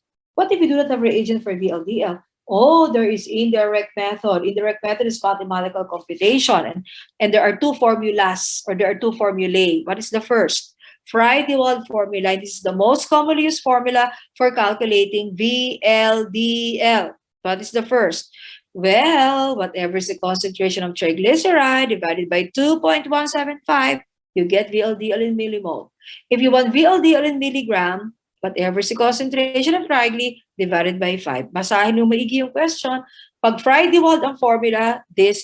we do not have reagent for VLDL? Oh, there is indirect method. Indirect method is mathematical computation. And there are two formulas, or there are two formulae. What is the first? Fry-Dewald formula. This is the most commonly used formula for calculating VLDL. What is the first? Well, whatever is the concentration of triglyceride divided by 2.175, you get VLDL in millimole. If you want VLDL in milligram, whatever is the concentration of trigly divided by 5. Basahin mo maigi yung question. Pag Fry-Dewald ang formula, the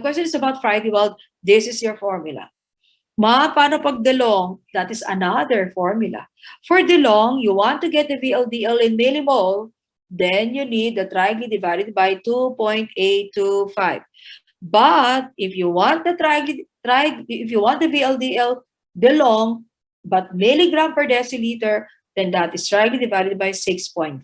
question is about Fry-Dewald, this is your formula. Ma, paano pag DeLong? That is another formula. For DeLong, you want to get the VLDL in millimole, then you need the trigly divided by 2.825. But if you want the VLDL DeLong, but milligram per deciliter, then that is trigly divided by 6.5.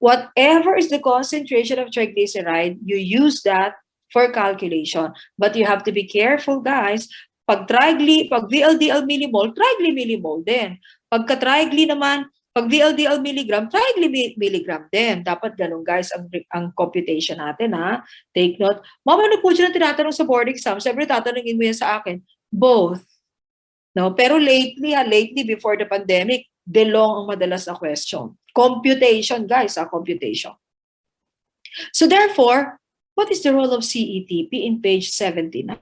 Whatever is the concentration of triglyceride, you use that for calculation. But you have to be careful, guys. Pag VLDL millimole, trigly millimole din. Pagka trigly naman, pag VLDL milligram, trigly milligram din. Dapat ganun, guys, ang computation natin, ha? Take note. Mama, ano po dyan ang tinatanong sa board exam? Siyempre, tatanungin mo yan sa akin. Both. No? Pero lately before the pandemic, DeLong ang madalas na question. Computation, guys, computation. So therefore, what is the role of CETP in page 79?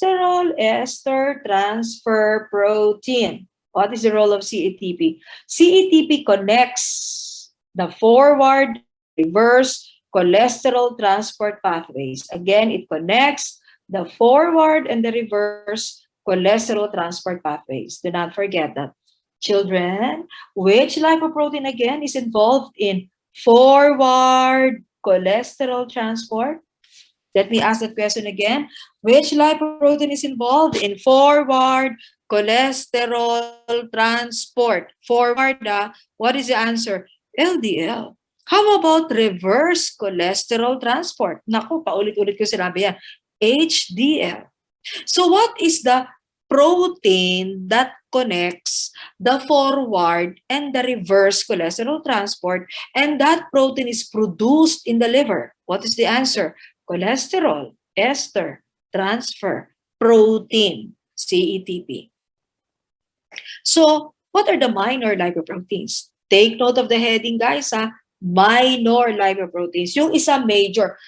Glycerol ester transfer protein. What is the role of CETP? CETP connects the forward, reverse cholesterol transport pathways. Again, it connects the forward and the reverse cholesterol transport pathways. Do not forget that. Children, which lipoprotein again is involved in forward cholesterol transport? Let me ask that question again. Which lipoprotein is involved in forward cholesterol transport? Forward, what is the answer? LDL. How about reverse cholesterol transport? Naku, paulit-ulit ko sinabi yan. HDL. So what is the protein that connects the forward and the reverse cholesterol transport, and that protein is produced in the liver? What is the answer? Cholesterol ester transfer protein, CETP. So, what are the minor lipoproteins? Take note of the heading, guys, minor lipoproteins. Yung isa major.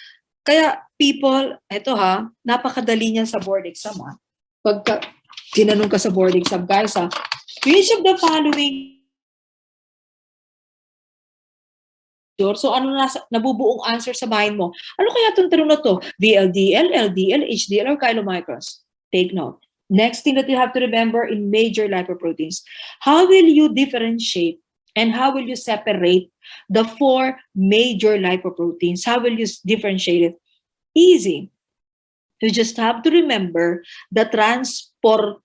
Kaya, people, eto napakadali niyan sa board exam, Pagka tinanong ka sa board exam, guys, which of the following? So, ano nabubuong answer sa mind mo? Ano kaya itong tanong na to? VLDL, LDL, HDL, or chylomicrons? Take note. Next thing that you have to remember in major lipoproteins, how will you differentiate and how will you separate the four major lipoproteins? How will you differentiate it? Easy. You just have to remember the transport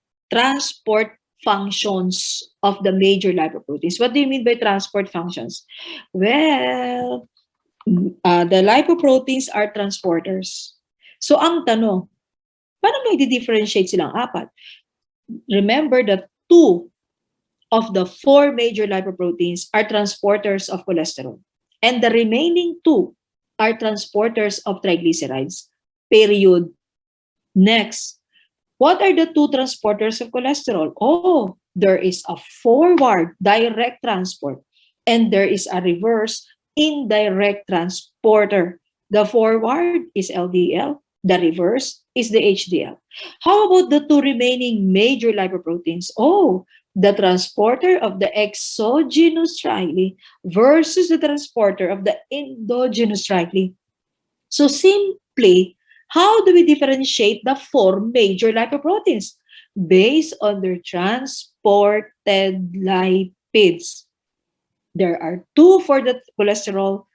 functions of the major lipoproteins. What do you mean by transport functions? Well, the lipoproteins are transporters. So ang tanong, paano may di-differentiate silang apat? Remember that 2 of the 4 major lipoproteins are transporters of cholesterol. And the remaining 2 are transporters of triglycerides. Period. Next, what are the 2 transporters of cholesterol? Oh, there is a forward direct transport and there is a reverse indirect transporter. The forward is LDL, the reverse is the HDL. How about the 2 remaining major lipoproteins? Oh, the transporter of the exogenous trigly versus the transporter of the endogenous trigly. So simply, how do we differentiate the 4 major lipoproteins? Based on their transported lipids. There are 2 for the cholesterol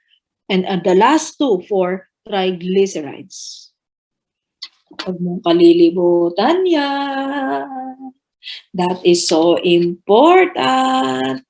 and the last 2 for triglycerides. Huwag mong kalilimutan yan. That is so important.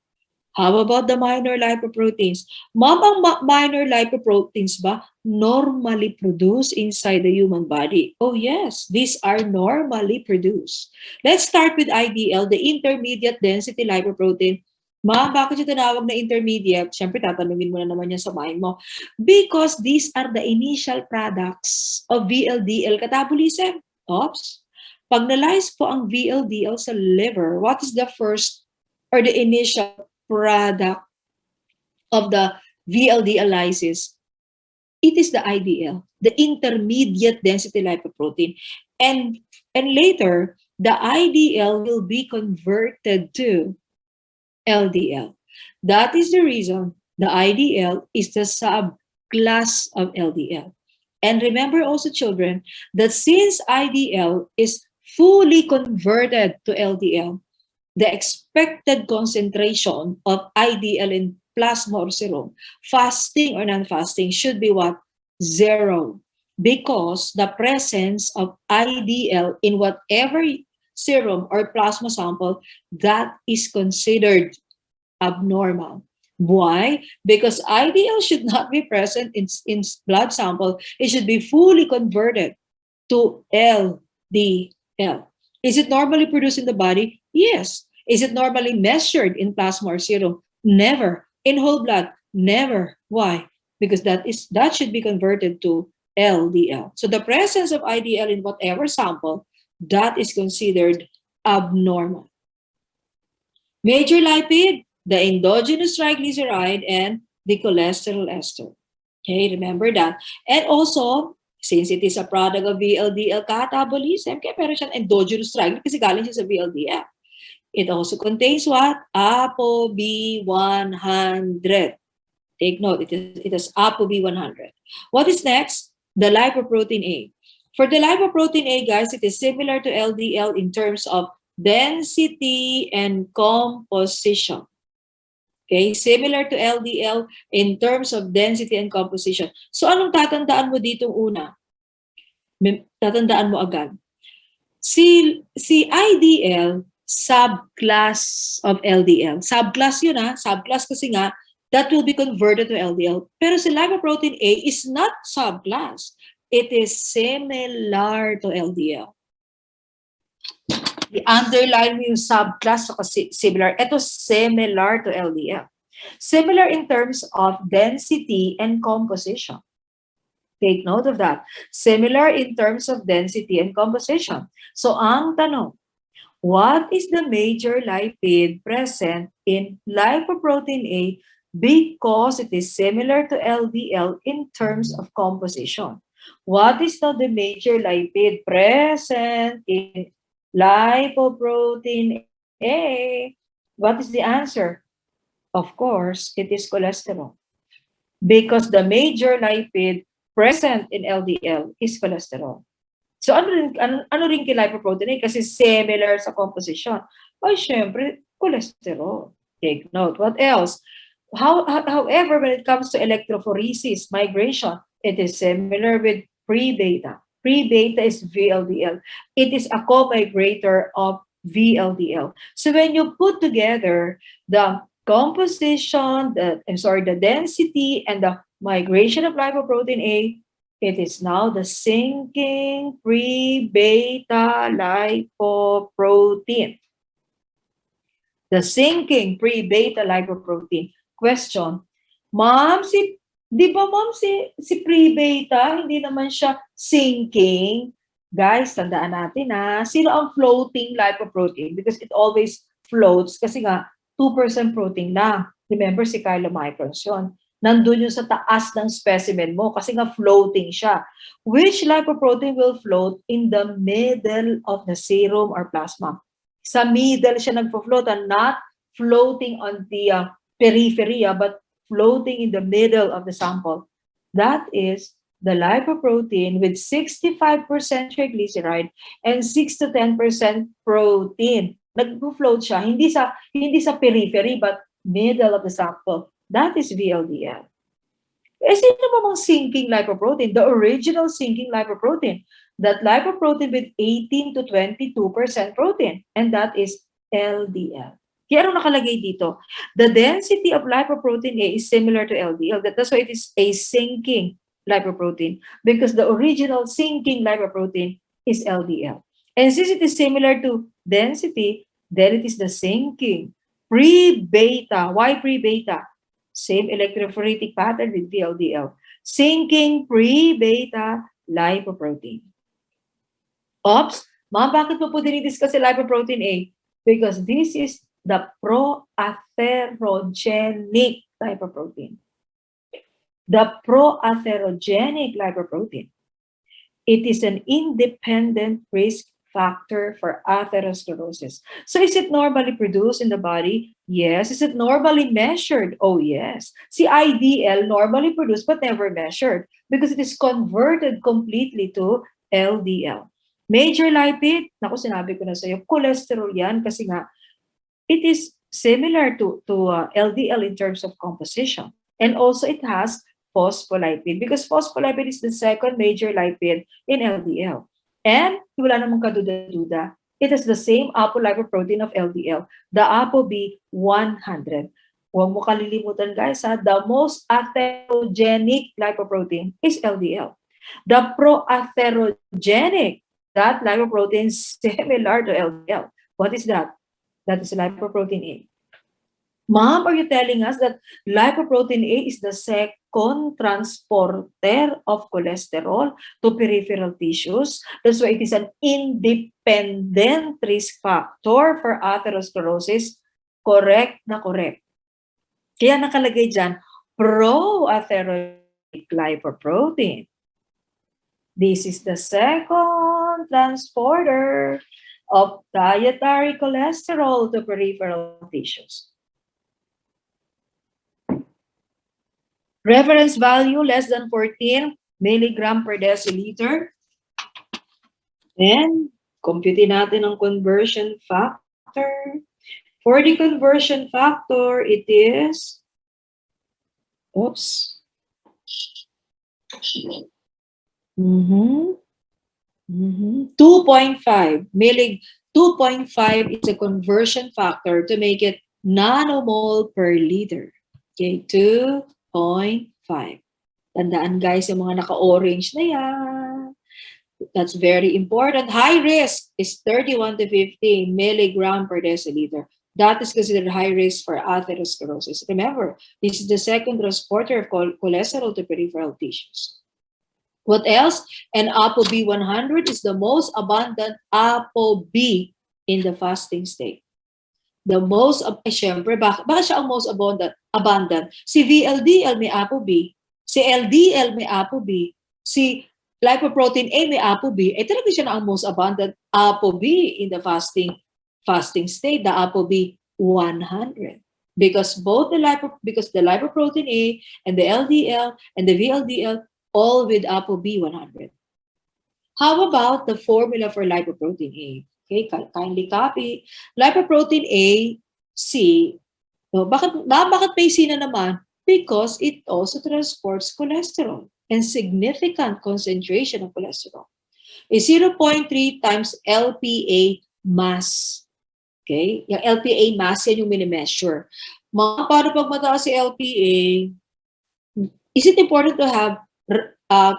How about the minor lipoproteins? Ma'am, ang minor lipoproteins ba normally produced inside the human body? Oh yes, these are normally produced. Let's start with IDL, the intermediate density lipoprotein. Ma'am, bakit yung tinawag na intermediate? Siyempre, tatanungin mo na naman yan sa mind mo. Because these are the initial products of VLDL catabolism. Oops. Pag nalyze po ang VLDL sa liver, what is the first or the initial product of the VLDL lysis? It is the IDL, the intermediate density lipoprotein. And later, the IDL will be converted to LDL. That is the reason the IDL is the subclass of LDL. And remember also, children, that since IDL is fully converted to LDL, the expected concentration of IDL in plasma or serum, fasting or non-fasting, should be what? 0. Because the presence of IDL in whatever serum or plasma sample, that is considered abnormal. Why? Because IDL should not be present in blood sample. It should be fully converted to LDL. Is it normally produced in the body? Yes. Is it normally measured in plasma or serum? Never. In whole blood? Never. Why? Because that should be converted to LDL. So the presence of IDL in whatever sample, that is considered abnormal. Major lipid, the endogenous triglyceride and the cholesterol ester. Okay, remember that. And also, since it is a product of VLDL catabolism, kaya meron siyang endogenous triglyceride kasi galing siya sa VLDL. It also contains what? ApoB100. Take note, it is ApoB100. What is next? The lipoprotein A. For the lipoprotein A, guys, it is similar to LDL in terms of density and composition. Okay, similar to LDL in terms of density and composition. So anong tatandaan mo dito una? Tatandaan mo agad. Si IDL, subclass of LDL. Subclass yun ha, subclass kasi nga, that will be converted to LDL. Pero si lipoprotein A is not subclass. It is similar to LDL. The underline yung subclass kasi similar. Ito similar to LDL. Similar in terms of density and composition. Take note of that. Similar in terms of density and composition. So ang tanong, what is the major lipid present in lipoprotein A because it is similar to LDL in terms of composition? What is now the major lipid present in lipoprotein A? What is the answer? Of course, it is cholesterol. Because the major lipid present in LDL is cholesterol. So ano rin kay lipoprotein A? Kasi similar sa composition. Ay, syempre, cholesterol. Take note. What else? However, when it comes to electrophoresis, migration, it is similar with pre-beta. Pre-beta is VLDL. It is a co-migrator of VLDL. So when you put together the composition, the density and the migration of lipoprotein A, it is now the sinking pre-beta lipoprotein. The sinking pre-beta lipoprotein. Question, ma'am, di ba ma'am si pre-beta, hindi naman siya sinking? Guys, tandaan natin sino ang floating lipoprotein? Because it always floats kasi nga 2% protein lang. Remember si chylomicrons yun. Nandun yung sa taas ng specimen mo kasi nga floating siya. Which lipoprotein will float in the middle of the serum or plasma? Sa middle siya nagpo-float and not floating on the periphery, but floating in the middle of the sample. That is the lipoprotein with 65% triglyceride and 6 to 10% protein. Nagpo-float siya, hindi sa periphery, but middle of the sample. That is VLDL. Sino ba mang sinking lipoprotein? The original sinking lipoprotein. That lipoprotein with 18 to 22% protein. And that is LDL. Kaya ano nakalagay dito? The density of lipoprotein A is similar to LDL. That's why it is a sinking lipoprotein, because the original sinking lipoprotein is LDL. And since it is similar to density, then it is the sinking pre-beta. Why pre-beta? Same electrophoretic pattern with VLDL. Sinking pre-beta lipoprotein. Oops, ma'am, bakit mo po dinidiscuss si lipoprotein A? Because this is the proatherogenic lipoprotein. The proatherogenic lipoprotein. It is an independent risk factor for atherosclerosis. So is it normally produced in the body? Yes. Is it normally measured? Oh, yes. See, IDL normally produced but never measured because it is converted completely to LDL. Major lipid, naku, sinabi ko na sa'yo, cholesterol yan kasi nga, it is similar to LDL in terms of composition. And also it has phospholipid because phospholipid is the second major lipid in LDL. And wala namang kaduda-duda, it is the same apolipoprotein of LDL, the ApoB100. Huwag mo kalilimutan guys, the most atherogenic lipoprotein is LDL. The proatherogenic, that lipoprotein is similar to LDL. What is that? That is lipoprotein A. Mom, are you telling us that lipoprotein A is the second transporter of cholesterol to peripheral tissues? That's why it is an independent risk factor for atherosclerosis. Correct na correct. Kaya nakalagay dyan, proatherogenic lipoprotein. This is the second transporter of dietary cholesterol to peripheral tissues. Reference value less than 14 milligram per deciliter. And computin natin ang conversion factor. For the conversion factor, it is, oops. 2.5 millig. 2.5 is a conversion factor to make it nanomole per liter. Okay, 2.5. Tandaan guys, yung mga naka-orange na yan. That's very important. High risk is 31 to 50 milligram per deciliter. That is considered high risk for atherosclerosis. Remember, this is the second transporter of cholesterol to peripheral tissues. What else? And ApoB100 is the most abundant ApoB in the fasting state. The most, syempre, bakit siya ang most abundant? Si VLDL may ApoB, si LDL may ApoB, si lipoprotein A may ApoB, talaga siya na ang most abundant ApoB in the fasting state, the ApoB100. Because the lipoprotein A and the LDL and the VLDL all with ApoB100. How about the formula for lipoprotein A? Okay, kindly copy. Lipoprotein A, C. So, bakit may C na naman? Because it also transports cholesterol and significant concentration of cholesterol. Is 0.3 times LPA mass. Okay? Yung LPA mass, yan yung mini-measure. Paano pag mataas si LPA? Is it important to have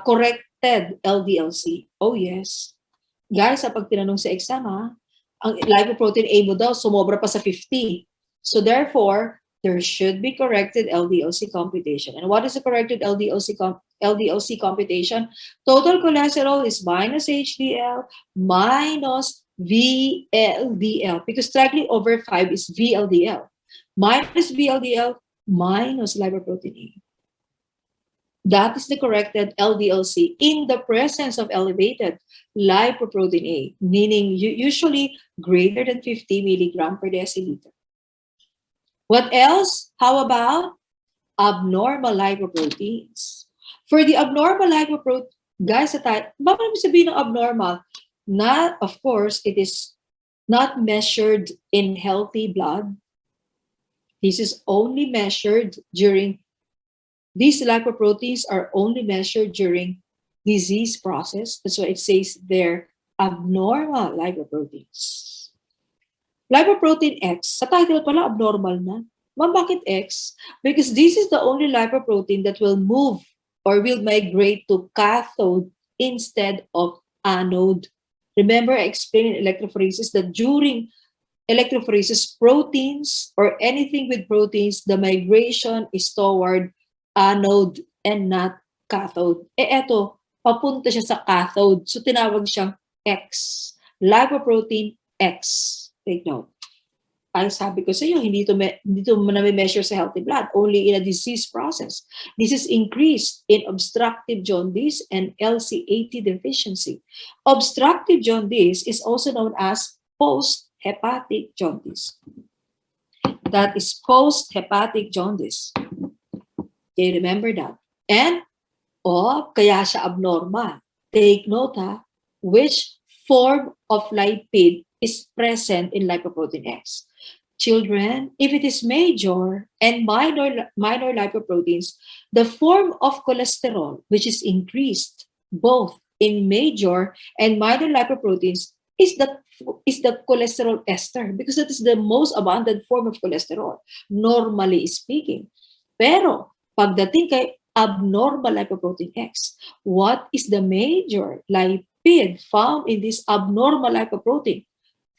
corrected LDLC? Oh, yes. Guys, pag tinanong sa exam, ang lipoprotein A mo daw, sumobra pa sa 50. So therefore, there should be corrected LDLC computation. And what is the corrected LDLC computation? Total cholesterol is minus HDL minus VLDL, because slightly over 5 is VLDL. Minus VLDL minus lipoprotein A. That is the corrected LDLC in the presence of elevated lipoprotein A, meaning usually greater than 50 milligram per deciliter. What else? How about abnormal lipoproteins? For the abnormal lipoprotein, guys, bakit namin sabihin ng abnormal? Not, of course, it is not measured in healthy blood. This is only measured during These lipoproteins are only measured during disease process. That's why it says they're abnormal lipoproteins. Lipoprotein X, sa title pala, abnormal na. Ma'am, bakit X? Because this is the only lipoprotein that will move or will migrate to cathode instead of anode. Remember, I explained in electrophoresis that during electrophoresis, proteins or anything with proteins, the migration is toward anode and not cathode. Eto, papunta siya sa cathode. So, tinawag siyang X. Lipoprotein X. Take note. Ang sabi ko sa iyo, hindi ito na-measure sa healthy blood, only in a disease process. This is increased in obstructive jaundice and LCAT deficiency. Obstructive jaundice is also known as post-hepatic jaundice. That is post-hepatic jaundice. Okay, remember that. And, kaya siya abnormal. Take note which form of lipid is present in lipoprotein X. Children, if it is major and minor lipoproteins, the form of cholesterol, which is increased both in major and minor lipoproteins, is the cholesterol ester, because that is the most abundant form of cholesterol, normally speaking. Pero, pagdating kay abnormal lipoprotein X, what is the major lipid found in this abnormal lipoprotein?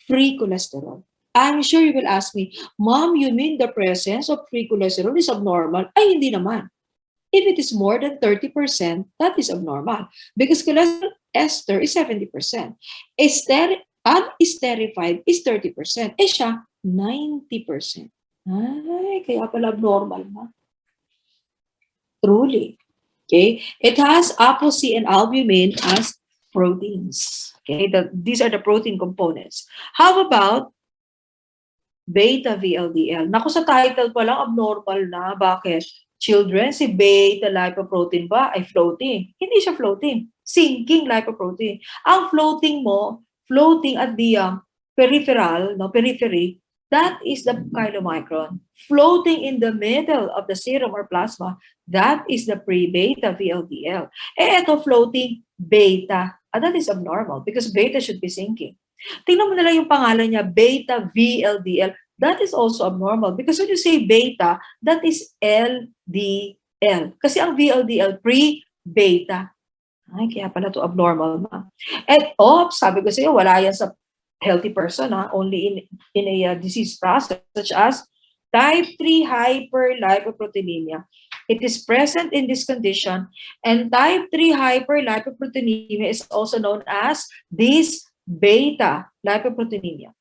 Free cholesterol. I'm sure you will ask me, Mom, you mean the presence of free cholesterol is abnormal? Ay, hindi naman. If it is more than 30%, that is abnormal. Because cholesterol ester is 70%. Unesterified is 30%. Siya, 90%. Ay, kaya pala abnormal na. Truly. Okay? It has ApoC and albumin as proteins. Okay? These are the protein components. How about beta VLDL? Naku, sa title pa lang, abnormal na. Bakit? Children, si beta lipoprotein ba ay floating? Hindi siya floating. Sinking lipoprotein. Ang floating mo, floating at the periphery, that is the chylomicron. Floating in the middle of the serum or plasma, that is the pre-beta VLDL. Ito floating beta. That is abnormal because beta should be sinking. Tingnan mo nila yung pangalan niya, beta VLDL. That is also abnormal because when you say beta, that is LDL. Kasi ang VLDL, pre-beta. Ay, kaya pala to abnormal na. And sabi ko sa iyo, wala yan sa healthy person, only in a disease process such as type 3 hyperlipoproteinemia. It is present in this condition, and type 3 hyperlipoproteinemia is also known as this beta lipoproteinemia.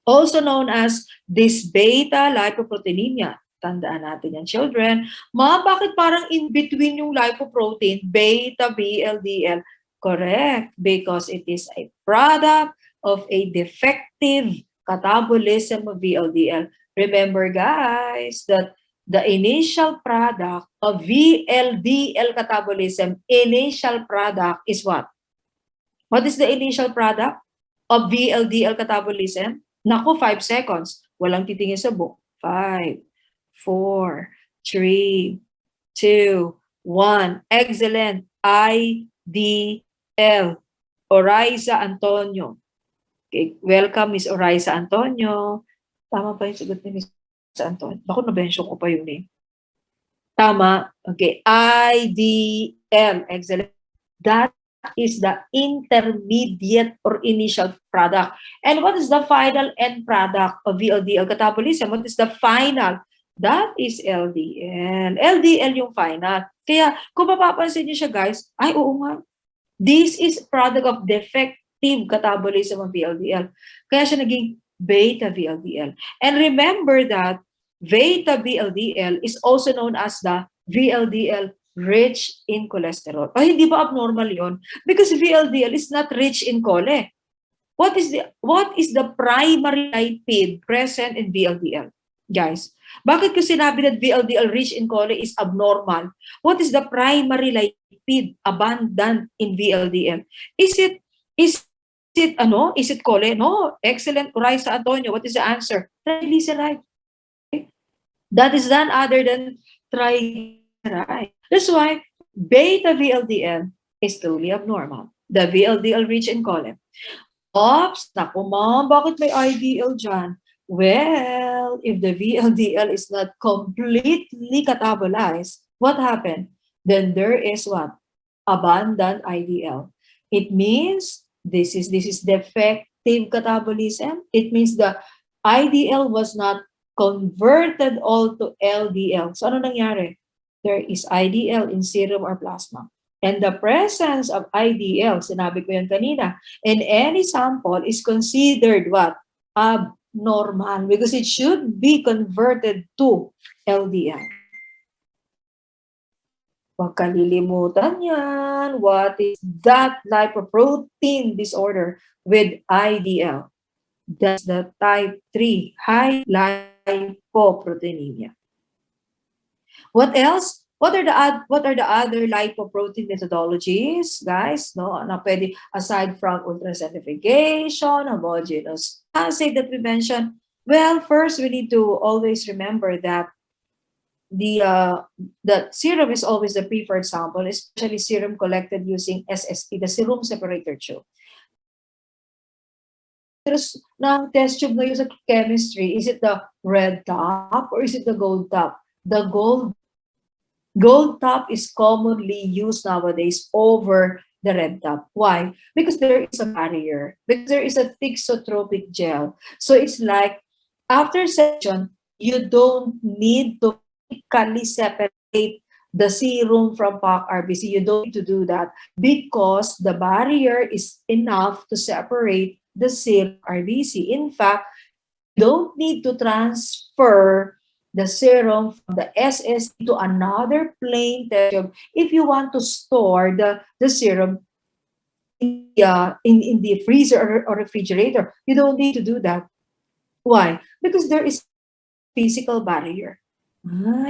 Also known as this beta lipoproteinemia. Tandaan natin yan, children. Ma, bakit parang in between yung lipoprotein, beta, VLDL? Correct, because it is a product of a defective catabolism of VLDL. Remember, guys, that the initial product of VLDL catabolism, initial product is what? What is the initial product of VLDL catabolism? Naku, 5 seconds. Walang titingin sa book. 5, 4, 3, 2, 1. Excellent. IDL. Oriza Antonio. Okay. Welcome, Miss Oriza Antonio. Tama ba yung sagot ni Miss Antonio? Bako nabensyon ko pa yun eh. Tama. Okay. IDL. Excellent. That is the intermediate or initial product. And what is the final end product of VLDL catabolism? What is the final? That is LDL. LDL yung final. Kaya kung mapapansin niyo siya, guys, ay oo nga. This is product of defective catabolism of VLDL. Kaya siya naging beta VLDL. And remember that beta VLDL is also known as the VLDL rich in cholesterol. Ay, hindi ba abnormal yon? Because VLDL is not rich in chole. What is the primary lipid present in VLDL? Guys, bakit ko sinabi that VLDL rich in chole is abnormal? What is the primary lipid abundant in VLDL? Is it chole? No. Excellent, Raisa Antonio. What is the answer? Triglyceride. That is none other than triglyceride. That's why beta VLDL is truly abnormal. The VLDL rich in chole. Oops, naku ma'am, bakit may IDL dyan? Well, if the VLDL is not completely catabolized, what happened? Then there is what? Abundant IDL. It means this is defective catabolism. It means the IDL was not converted all to LDL. So ano nangyari? There is IDL in serum or plasma. And the presence of IDL, sinabi ko yan kanina, in any sample is considered what? Abnormal, because it should be converted to LDL. Huwag kalilimutan yan. What is that lipoprotein disorder with IDL? That's the type 3 high lipoproteinemia. What else? What are the other lipoprotein methodologies, guys? No, na pwede aside from ultracentrifugation, homogeneous assay that we mentioned. Well, first we need to always remember that the serum is always the preferred sample, especially serum collected using SST, the serum separator tube. Ng test tube ngayon sa chemistry, is it the red top or is it the gold top? The gold top is commonly used nowadays over the red top. Why? Because there is a barrier. Because there is a thixotropic gel. So it's like after section, you don't need to physically separate the serum from PAC RBC. You don't need to do that because the barrier is enough to separate the serum RBC. In fact, you don't need to transfer the serum from the SST to another plain test tube if you want to store the serum in the freezer or refrigerator. You don't need to do that. Why? Because there is physical barrier.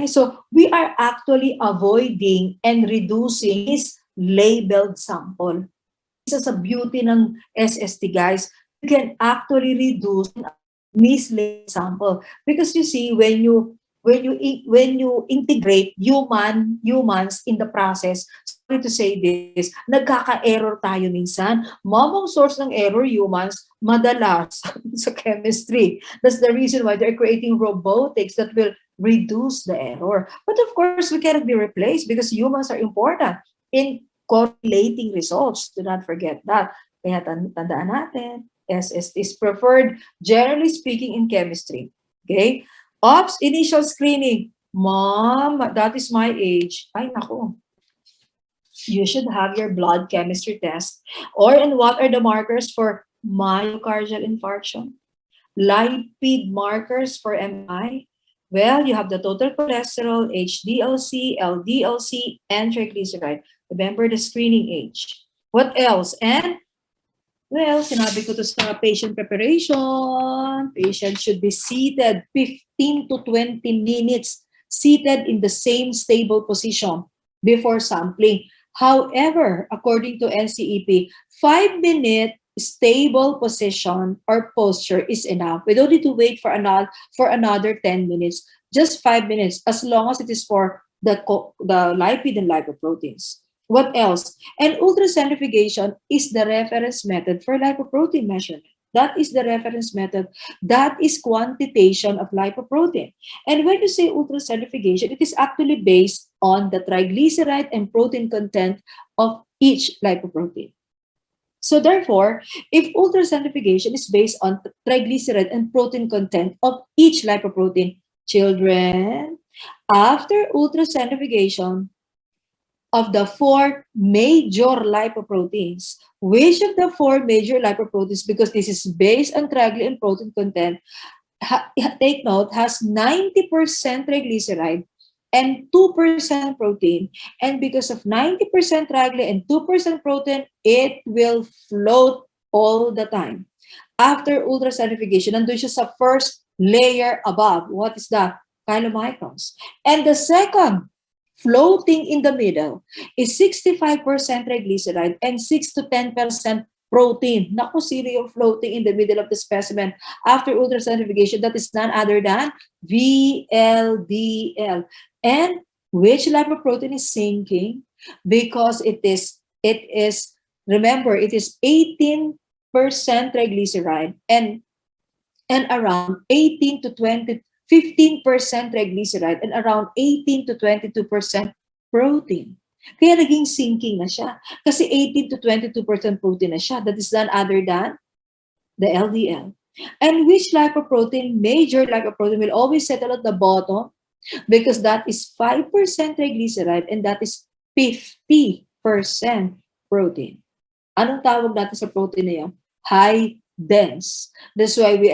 So we are actually avoiding and reducing this labeled sample. Isa sa beauty ng SST, guys. You can actually reduce mislabeled sample because you see when you integrate humans in the process. Sorry to say this, nagkaka-error tayo minsan. Mamang source ng error humans madalas sa chemistry. That's the reason why they're creating robotics that will reduce the error. But of course, we cannot be replaced because humans are important in correlating results. Do not forget that. Kaya tandaan natin, SST is preferred, generally speaking, in chemistry. Okay? Ops, initial screening. Mom, that is my age. Ay, naku. You should have your blood chemistry test. And what are the markers for myocardial infarction? Lipid markers for MI? Well, you have the total cholesterol, HDLC, LDLC, and triglyceride. Remember the screening age. What else? And, well, sinabi ko to sa patient preparation. Patient should be seated 15 to 20 minutes, seated in the same stable position before sampling. However, according to NCEP, 5-minute stable position or posture is enough. We don't need to wait for another 10 minutes, just 5 minutes, as long as it is for the lipid and lipoproteins. What else? And ultracentrifugation is the reference method for lipoprotein measurement. That is the reference method. That is quantitation of lipoprotein. And when you say ultracentrifugation, it is actually based on the triglyceride and protein content of each lipoprotein. So therefore, if ultracentrifugation is based on triglyceride and protein content of each lipoprotein, children, after ultracentrifugation of the 4 major lipoproteins, which of the 4 major lipoproteins, because this is based on triglyceride and protein content, take note, has 90% triglyceride and 2% protein. And because of 90% triglyceride and 2% protein, it will float all the time. After ultracentrifugation, nandun siya sa first layer above. What is that? Chylomicrons. And the second, floating in the middle, is 65% triglyceride and 6 to 10% protein. Naku, sino yung floating in the middle of the specimen after ultracentrifugation? That is none other than VLDL. And which lipoprotein is sinking? Because it is, remember, it is 18 triglyceride and around 18 to 20, 15% triglyceride and around 18 to 22% protein. Kaya naging sinking na siya. Kasi 18 to 22% protein na siya. That is none other than the LDL. And which lipoprotein, major lipoprotein, will always settle at the bottom because that is 5% triglyceride and that is 50% protein. Anong tawag natin sa protein na yan? High dense. That's why we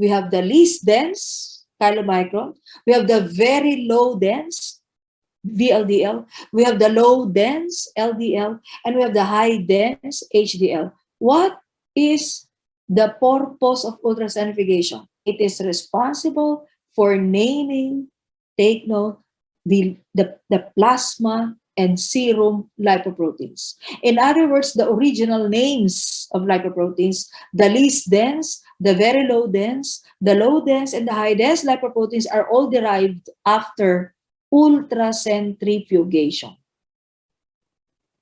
have the least dense chylomicron. We have the very low dense VLDL. We have the low dense LDL, and we have the high dense HDL. What is the purpose of ultracentrifugation? It is responsible for naming, take note, the plasma and serum lipoproteins. In other words, the original names of lipoproteins, the least dense, the very low dense, the low dense, and the high dense lipoproteins are all derived after ultracentrifugation.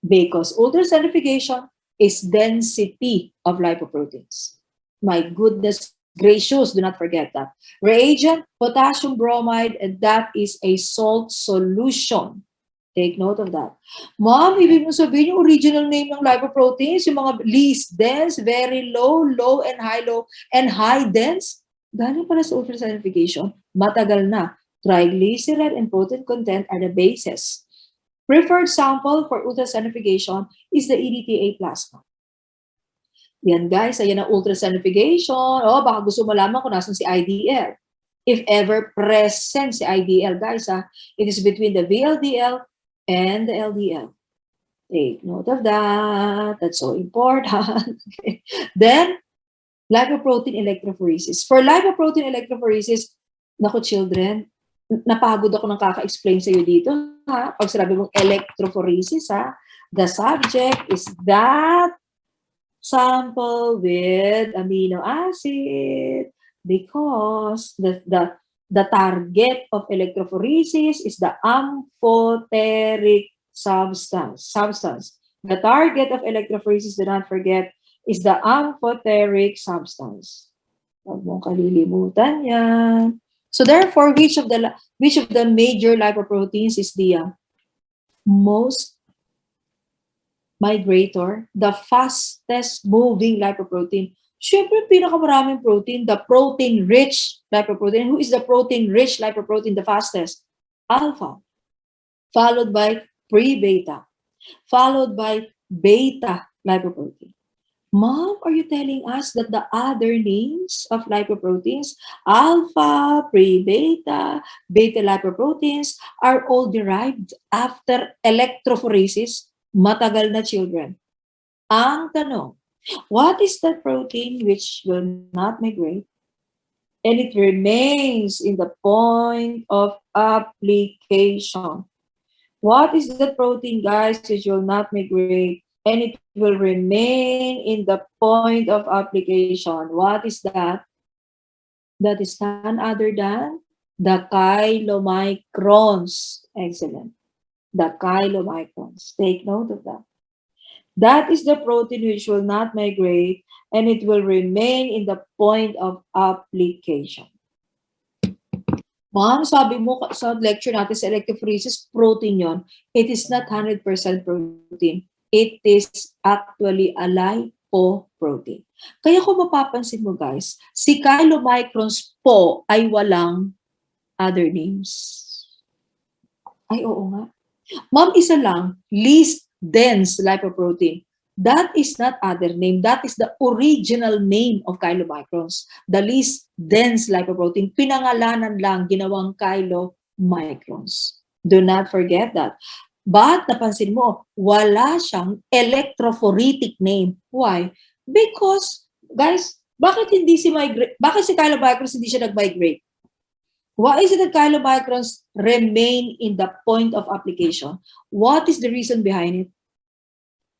Because ultracentrifugation is density of lipoproteins. My goodness gracious, do not forget that. Reagent, potassium bromide, and that is a salt solution. Take note of that. Ma'am, ibig mo sabihin yung original name ng lipoproteins, yung mga least dense, very low, low and high dense, galing pala sa ultracentrifugation, matagal na. Triglyceride and protein content are the basis. Preferred sample for ultracentrifugation is the EDTA plasma. Yan guys, ayan ang ultracentrifugation. Oh, baka gusto mo malaman kung nasan si IDL. If ever present si IDL, guys, it is between the VLDL and the LDL. Take note of that. That's so important. Okay. Then, lipoprotein electrophoresis. For lipoprotein electrophoresis, naku children, napagod ako ng kaka-explain sa iyo dito. Ha? Pag sinabi mong electrophoresis, the subject is that sample with amino acid because the target of electrophoresis is the amphoteric substance. The target of electrophoresis, do not forget, is the amphoteric substance. Huwag mong kalilimutan yan. So therefore, which of the major lipoproteins is the most migrator, the fastest moving lipoprotein? Siyempre, pinakamaraming protein, the protein-rich lipoprotein. Who is the protein-rich lipoprotein the fastest? Alpha, followed by pre-beta, followed by beta lipoprotein. Mom, are you telling us that the other names of lipoproteins, alpha, pre-beta, beta lipoproteins, are all derived after electrophoresis? Matagal na children. Ang tanong, what is the protein which will not migrate and it remains in the point of application? What is the protein, guys, which will not migrate and it will remain in the point of application? What is that? That is none other than the chylomicrons. Excellent. The chylomicrons. Take note of that. That is the protein which will not migrate and it will remain in the point of application. Ma'am, sabi mo sa lecture natin sa electrophoresis, protein yon. It is not 100% protein. It is actually a lipoprotein. Kaya kung mapapansin mo guys, si chylomicrons po ay walang other names. Ay, oo nga. Ma'am, isa lang, least dense lipoprotein. That is not other name. That is the original name of chylomicrons. The least dense lipoprotein. Pinangalanan lang, ginawang chylomicrons. Do not forget that. But, napansin mo, wala siyang electrophoretic name. Why? Because, guys, bakit si chylomicrons hindi siya nag-migrate? Why is it that chylomicrons remain in the point of application? What is the reason behind it?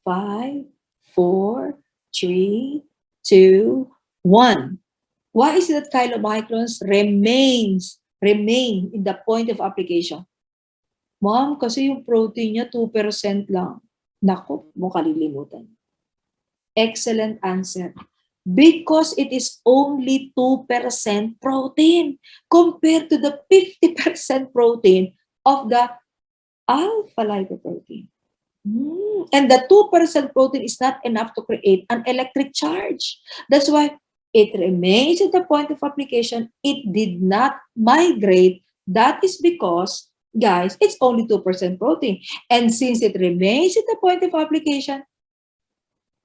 5, 4, 3, 2, 1. Why is it that chylomicrons remain in the point of application? Ma'am, kasi yung protein niya 2% lang. Naku, mo kalilimutan. Excellent answer. Because it is only 2% protein compared to the 50% protein of the alpha lipoprotein. And the 2% protein is not enough to create an electric charge. That's why it remains at the point of application. It did not migrate. That is because, guys, it's only 2% protein. And since it remains at the point of application,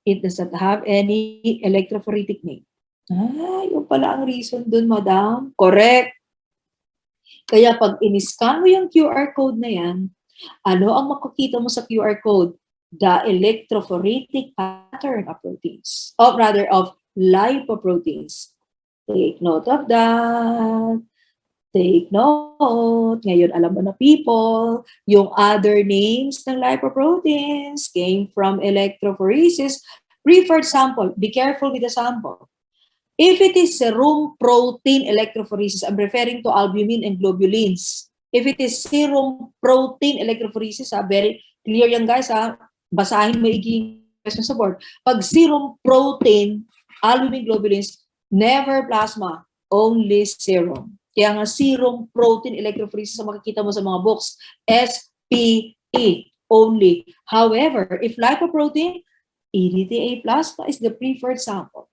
it does not have any electrophoretic name. Yung pala ang reason dun, madam. Correct. Kaya pag in-scan mo yung QR code na yan, ano ang makikita mo sa QR code? The electrophoretic pattern of proteins, or rather of lipoproteins. Take note of that. Take note. Ngayon, alam mo na people, yung other names ng lipoproteins came from electrophoresis. Preferred sample. Be careful with the sample. If it is serum protein electrophoresis, I'm referring to albumin and globulins. If it is serum protein electrophoresis, very clear yan guys, basahin mo iging question sa board. Pag serum protein, albumin, globulins, never plasma, only serum. Kaya nga serum protein electrophoresis ang makikita mo sa mga books, SPE only. However, if lipoprotein, EDTA plasma is the preferred sample.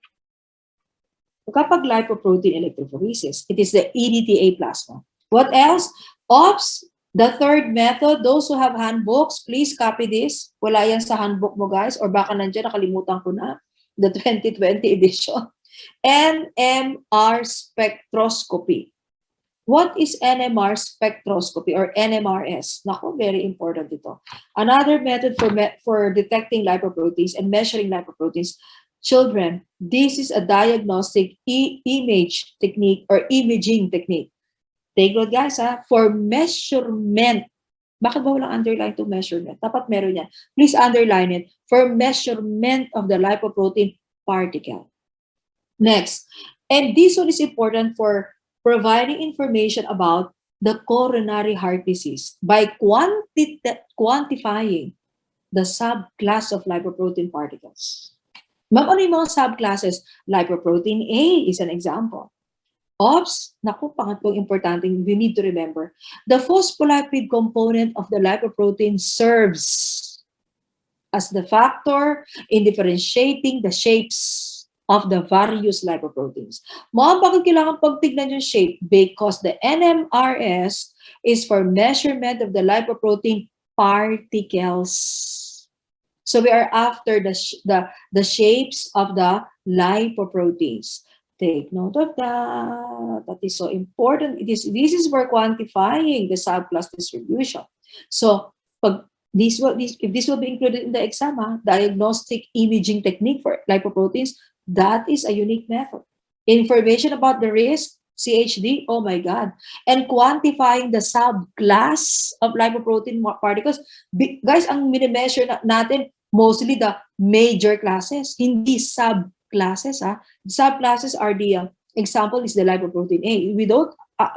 Kapag lipoprotein electrophoresis, it is the EDTA plasma. What else? Ops, the third method, those who have handbooks, please copy this. Wala yan sa handbook mo guys, or baka nandiyan, nakalimutan ko na, the 2020 edition. NMR spectroscopy. What is NMR spectroscopy or NMRS? Nako, very important ito. Another method for detecting lipoproteins and measuring lipoproteins. Children, this is a diagnostic image technique or imaging technique. Take note guys for measurement. Bakit ba walang underline to measurement? Dapat meron yan. Please underline it. For measurement of the lipoprotein particle. Next, and this one is important for providing information about the coronary heart disease by quantifying the subclass of lipoprotein particles. Ma'am, ano yung mga subclasses? Lipoprotein A is an example. Ops, naku, pangatlong importante, we need to remember. The phospholipid component of the lipoprotein serves as the factor in differentiating the shapes of the various lipoproteins. Ma'am, bakit kailangan pagtignan yung shape? Because the NMRS is for measurement of the lipoprotein particles. So we are after the shapes of the lipoproteins. Take note of that. That is so important. This is for quantifying the subclass distribution. So if this will be included in the exam, diagnostic imaging technique for lipoproteins, that is a unique method. Information about the risk, CHD, oh my God. And quantifying the subclass of lipoprotein particles. Guys, ang minimeasure natin, mostly the major classes, hindi subclasses. Subclasses are the example is the lipoprotein A.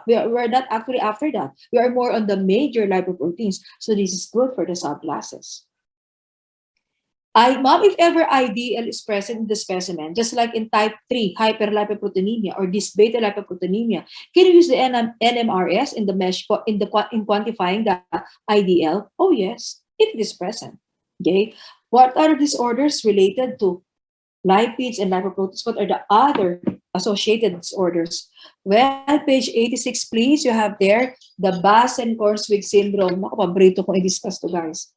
We're not actually after that. We are more on the major lipoproteins. So this is good for the subclasses. Ma'am, if ever IDL is present in the specimen, just like in type 3 hyperlipoproteinemia or beta lipoproteinemia, can you use the NMRS in quantifying the IDL? Oh yes, if it is present. Okay. What are disorders related to lipids and lipoproteins? What are the other associated disorders? Well, page 86, please. You have there the Bass-Cornswig syndrome. Paborito kong i-discuss to, guys.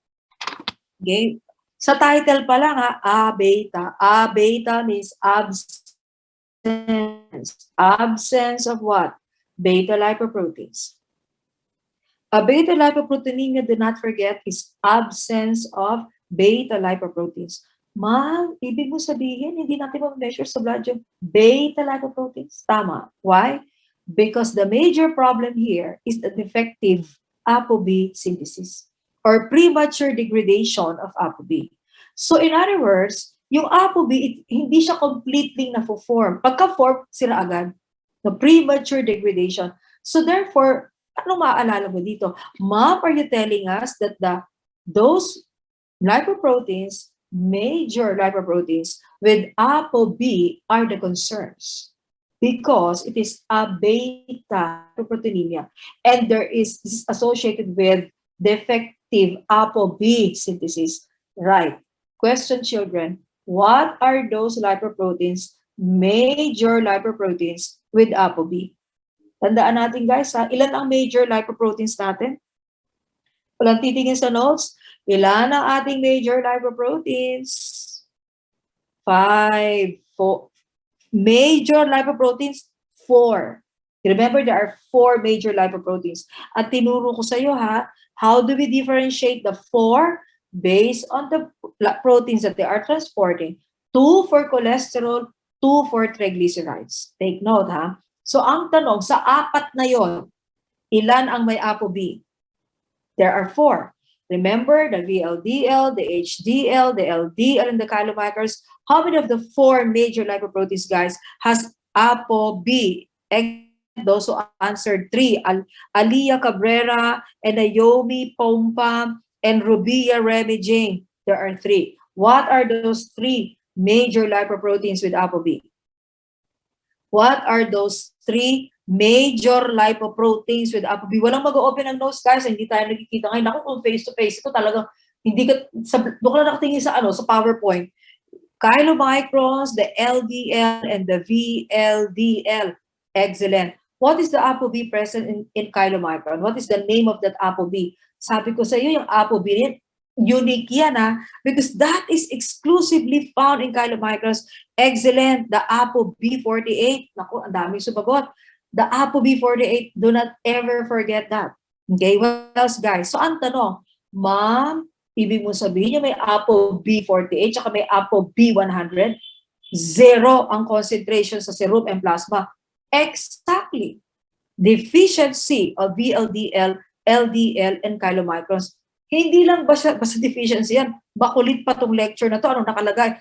Okay. Sa title pa lang, A-beta. A-beta means absence. Absence of what? Beta lipoproteins. A beta lipoproteinemia, do not forget, is absence of beta lipoproteins. Ma'am, ibig mo sabihin, hindi natin ma-measure sa blood yung beta lipoproteins? Tama. Why? Because the major problem here is the defective ApoB synthesis or premature degradation of ApoB. So in other words, yung ApoB, hindi siya completely na-form. Pagka-form, sila agad. The premature degradation. So therefore, ano maaalala mo dito? Ma'am, are you telling us that those lipoproteins major lipoproteins with ApoB are the concerns because it is a beta lipoproteinemia and this is associated with defective ApoB synthesis. Right. Question, children. What are those lipoproteins, major lipoproteins with ApoB? Tandaan natin guys ha, ilan ang major lipoproteins natin? Walang titingin sa notes. Ilan ang ating major lipoproteins? 5, 4. Major lipoproteins, 4. Remember, there are 4 major lipoproteins. At tinuro ko sa iyo ha, how do we differentiate the 4? Based on the proteins that they are transporting. 2 for cholesterol, 2 for triglycerides. Take note ha. So ang tanong, sa 4 na yon, ilan ang may ApoB? There are 4. Remember the VLDL, the HDL, the LDL, and the chylomicrons. How many of the 4 major lipoproteins, guys, has ApoB? Those who answered 3, Alia Cabrera, and Naomi Pompa, and Rubia Remy Jane. There are 3. What are those 3 major lipoproteins with ApoB? What are those 3 major lipoproteins with ApoB? Walang mag-open ang notes, guys. Hindi tayo nakikita ngayon. Ako kung face-to-face, ito talagang hindi ka, doon ka na nakatingin sa, sa PowerPoint. Chylomicrons, the LDL, and the VLDL. Excellent. What is the ApoB present in chylomicron? What is the name of that ApoB? Sabi ko sa iyo, yung ApoB, unique yan because that is exclusively found in chylomicrons. Excellent. The ApoB48. Naku, ang daming sumagot. The ApoB48, do not ever forget that. Okay, what else, guys? So, ang tanong, ma'am, ibig mo sabihin niya may ApoB48 at may ApoB100? 0 ang concentration sa serum and plasma. Exactly. Deficiency of VLDL, LDL, and chylomicrons. Hindi lang basta deficiency yan. Bakulit pa tong lecture na to. Anong nakalagay?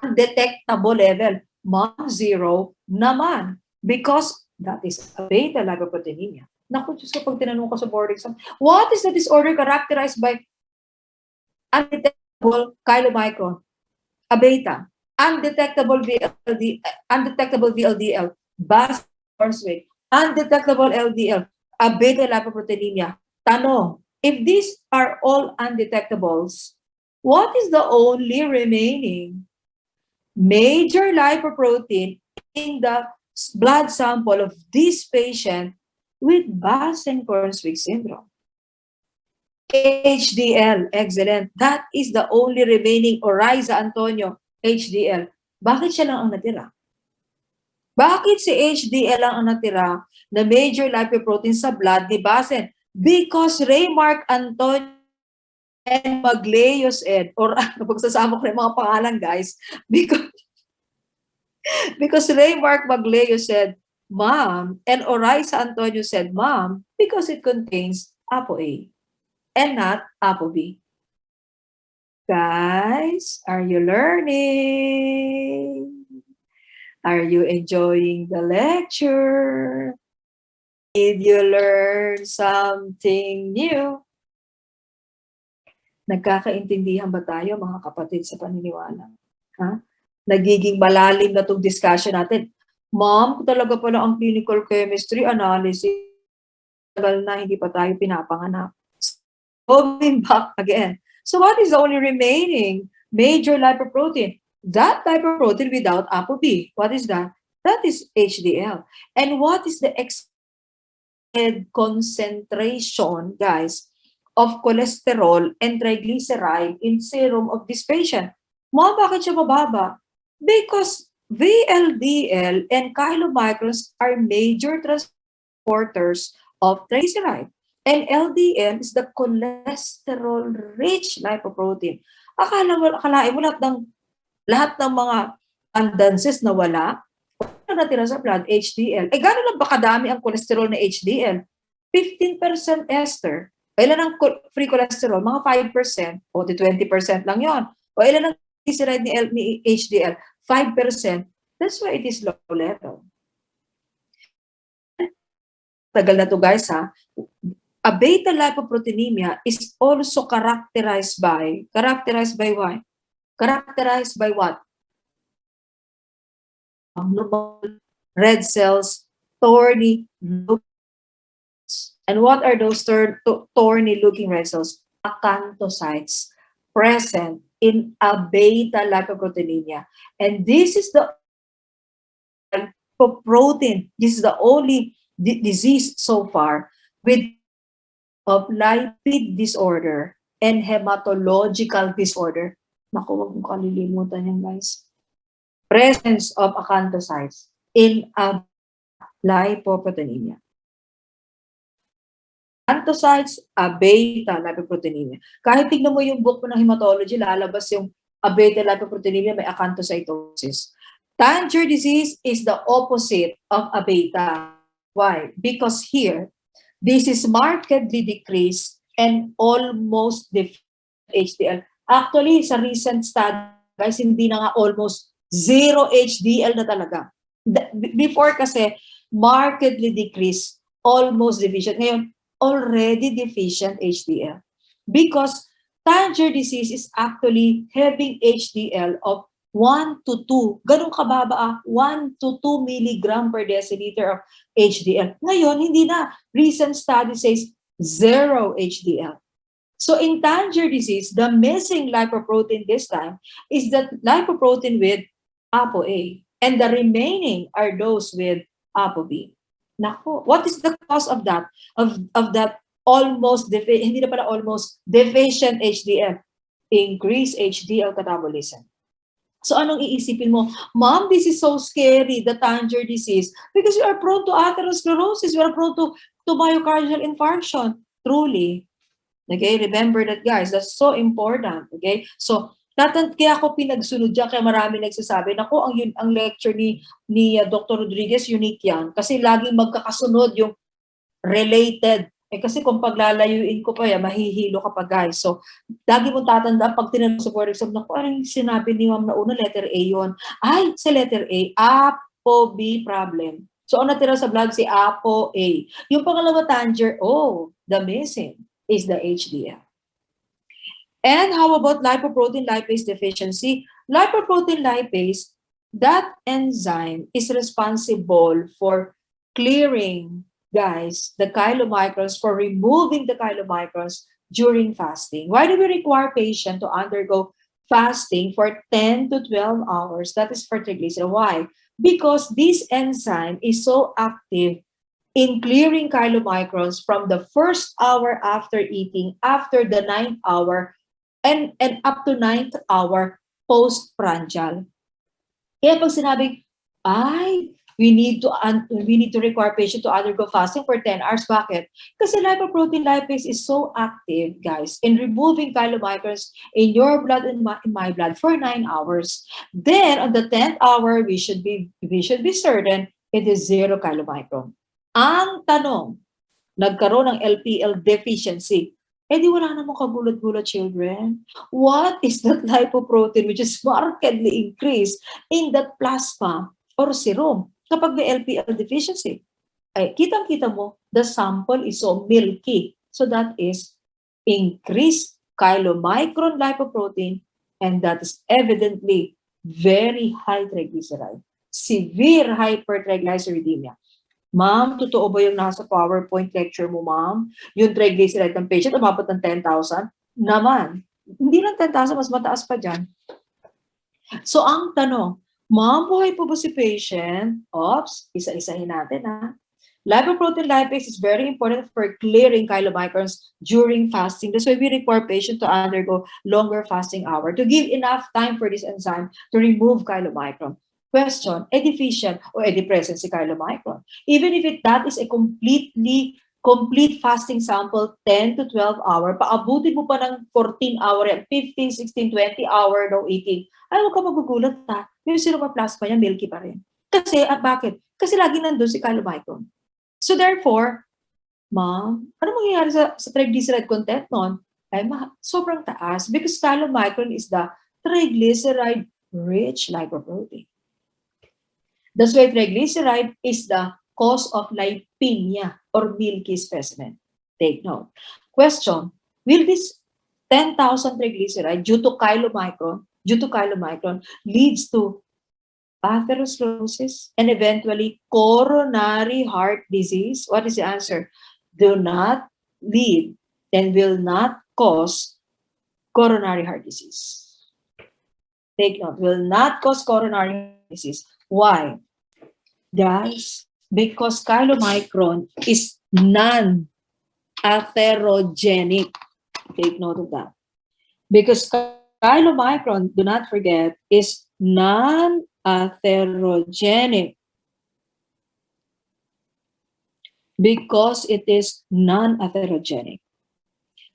Undetectable level. Ma'am, 0 naman. Because that is a beta lipoproteinemia. Naku, Diyos ko, pag tinanong ko sa board exam, what is the disorder characterized by undetectable chylomicron? A beta. Undetectable VLDL. Bas-Hornswig. Undetectable LDL. A beta lipoproteinemia. Tanong, if these are all undetectables, what is the only remaining major lipoprotein in the blood sample of this patient with Bas-Hornswig syndrome? HDL, excellent. That is the only remaining, Oriza Antonio, HDL. Bakit siya lang ang natira? Bakit si HDL lang ang natira na major lipoprotein sa blood ni Basen? Because Raymark Antonio and Magleos Ed, or pagsasama ko ng mga pangalan, guys, because Raymark Magleos said, Mom, and Oriza Antonio said, Mom, because it contains ApoA and not ApoB. Guys, are you learning? Are you enjoying the lecture? Did you learn something new? Nagkakaintindihan ba tayo, mga kapatid, sa paniniwala? Ha? Nagiging malalim na itong discussion natin. Ma'am, talaga pala ang clinical chemistry analysis. Tagal na, hindi pa tayo pinapanganak. Going back again. So what is the only remaining major lipoprotein? That lipoprotein without ApoB. What is that? That is HDL. And what is the concentration, guys, of cholesterol and triglyceride in serum of this patient? Ma'am, bakit siya mababa? Because VLDL and chylomicrons are major transporters of triglyceride. And LDL is the cholesterol-rich lipoprotein. Akalain mo lahat ng mga abundances na wala, ano natira sa blood? HDL. Eh, gano'n lang ba kadami ang cholesterol na HDL? 15% ester. Ilan ang free cholesterol? Mga 5%. O, 20% lang yon. O, ilan ang triglyceride ni HDL? 5%. That's why it is low level. Tagal na to, guys, ha? A beta lipoproteinemia is also characterized by what? characterized by what? Normal red cells, thorny, and what are those thorny-looking red cells? Acanthocytes present in a beta lipoproteinemia. And this is the protein. This is the only disease so far with of lipid disorder and hematological disorder. Naku, huwag mong kalilimutan yan, guys. Presence of acanthocytes in a lipoproteinemia. Acanthocytes, a beta lipoproteinemia. Kahit tignan mo yung book mo ng hematology, lalabas yung a beta lipoproteinemia, may acanthocytosis. Tangier disease is the opposite of a beta. Why? Because here, this is markedly decreased and almost deficient HDL. Actually, sa recent study, guys, hindi na nga almost zero HDL na talaga. Before kasi, markedly decreased, almost deficient. Ngayon, already deficient HDL. Because Tangier disease is actually having HDL of 1 to 2. Ganun kababa 1 to 2 milligram per deciliter of HDL. Ngayon, hindi na. Recent study says 0 HDL. So in Tangier disease, the missing lipoprotein this time is the lipoprotein with ApoA. And the remaining are those with ApoB. Nako, what is the cause of that? Of that almost, hindi na pala almost, deficient HDL? Increased HDL catabolism. So anong iisipin mo? Mom, this is so scary, the Tangier disease, because you are prone to atherosclerosis, you are prone to myocardial infarction. Truly. Okay, remember that, guys. That's so important. Okay, so kaya ako pinagsunod dyan, kaya marami nagsasabi, naku, ang lecture ni Dr. Rodriguez, unique yan. Kasi laging magkakasunod yung related. Kasi kung paglalayuin ko pa yan, mahihilo ka pa, guys. So, lagi mong tatandaan, pag tinanong sa board exam, naku, anong sinabi ni ma'am na una, letter A yon. Ay, sa letter A, ApoB problem. So, ang natira sa blood, si ApoA. Yung pangalawa, Tangier, the missing is the HDL. And how about lipoprotein lipase deficiency? Lipoprotein lipase, that enzyme is responsible for clearing, guys, the chylomicrons, for removing the chylomicrons during fasting. Why do we require patient to undergo fasting for 10 to 12 hours? That is for triglyceride. Why? Because this enzyme is so active in clearing chylomicrons from the first hour after eating, after the 9th hour, and up to 9th hour postprandial. Kaya pag sinabing, we need to require patient to undergo fasting for 10 hours. Bakit? Kasi lipoprotein lipase is so active, guys, in removing chylomicrons in your blood and in my blood for 9 hours. Then on the 10th hour, we should be certain it is 0 chylomicron. Ang tanong, nagkaroon ng LPL deficiency. Di wala namang kagulat-gulat, children. What is that lipoprotein which is markedly increased in that plasma or serum kapag may LPL deficiency? Ay, kitang-kita mo, the sample is so milky. So that is increased chylomicron lipoprotein, and that is evidently very high triglyceride. Severe hypertriglyceridemia. Ma'am, totoo ba yung nasa PowerPoint lecture mo, ma'am? Yung triglyceride ng patient, umabot ng 10,000? Naman. Hindi lang 10,000, mas mataas pa dyan. So, ang tanong, ma'am, buhay po ba si patient? Oops, isa-isahin natin, ha? Lipoprotein lipase is very important for clearing chylomicrons during fasting. That's why we require patient to undergo longer fasting hour to give enough time for this enzyme to remove chylomicron. Question, deficient or depresent si chylomicron? Even if that is a complete fasting sample, 10 to 12 hour, paabutin mo pa ng 14 hour, 15, 16, 20 hour no eating, ay huwag ka magugulat ha. Yung serum plasma niya, milky pa rin. Kasi, bakit? Kasi lagi nandun si chylomicron. So therefore, ma'am, ano mangyayari sa triglyceride content nun? Ay, sobrang taas because chylomicron is the triglyceride-rich lipoprotein. That's why triglyceride is the cause of lipemia or milky specimen. Take note. Question, will this 10,000 triglyceride due to chylomicron due to chylomicron leads to atherosclerosis and eventually coronary heart disease? What is the answer? Do not lead and will not cause coronary heart disease. Take note, will not cause coronary heart disease. Why? Guys, because chylomicron is non-atherogenic. Take note of that. Because chylomicron, do not forget, is non-atherogenic. Because it is non-atherogenic.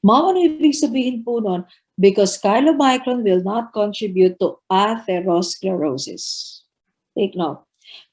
Ma'am, ano ibig sabihin po nun? Because chylomicron will not contribute to atherosclerosis. Take note.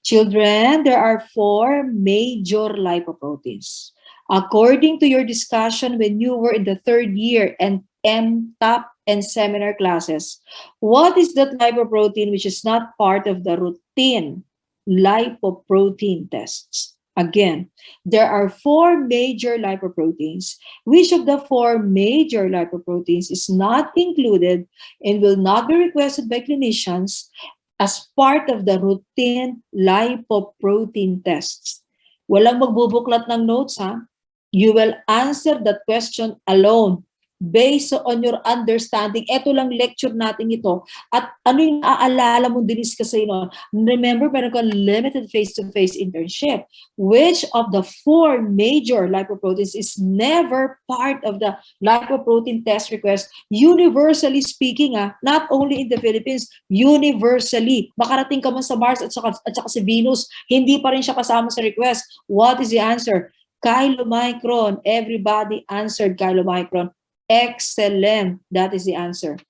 Children, there are 4 major lipoproteins. According to your discussion when you were in the 3rd year and MTAP and seminar classes, what is that lipoprotein which is not part of the routine lipoprotein tests? Again, there are 4 major lipoproteins. Which of the 4 major lipoproteins is not included and will not be requested by clinicians as part of the routine lipoprotein tests? Walang magbubuklat ng notes, ha? You will answer that question alone based on your understanding. Ito lang lecture natin ito. At ano yung naaalala mo, Denise, kasi no? Remember, meron kang limited face-to-face internship. Which of the 4 major lipoproteins is never part of the lipoprotein test request? Universally speaking, not only in the Philippines, universally. Makarating ka man sa Mars at saka sa Venus, hindi pa rin siya kasama sa request. What is the answer? Chylomicron. Everybody answered chylomicron. Excellent. That is the answer.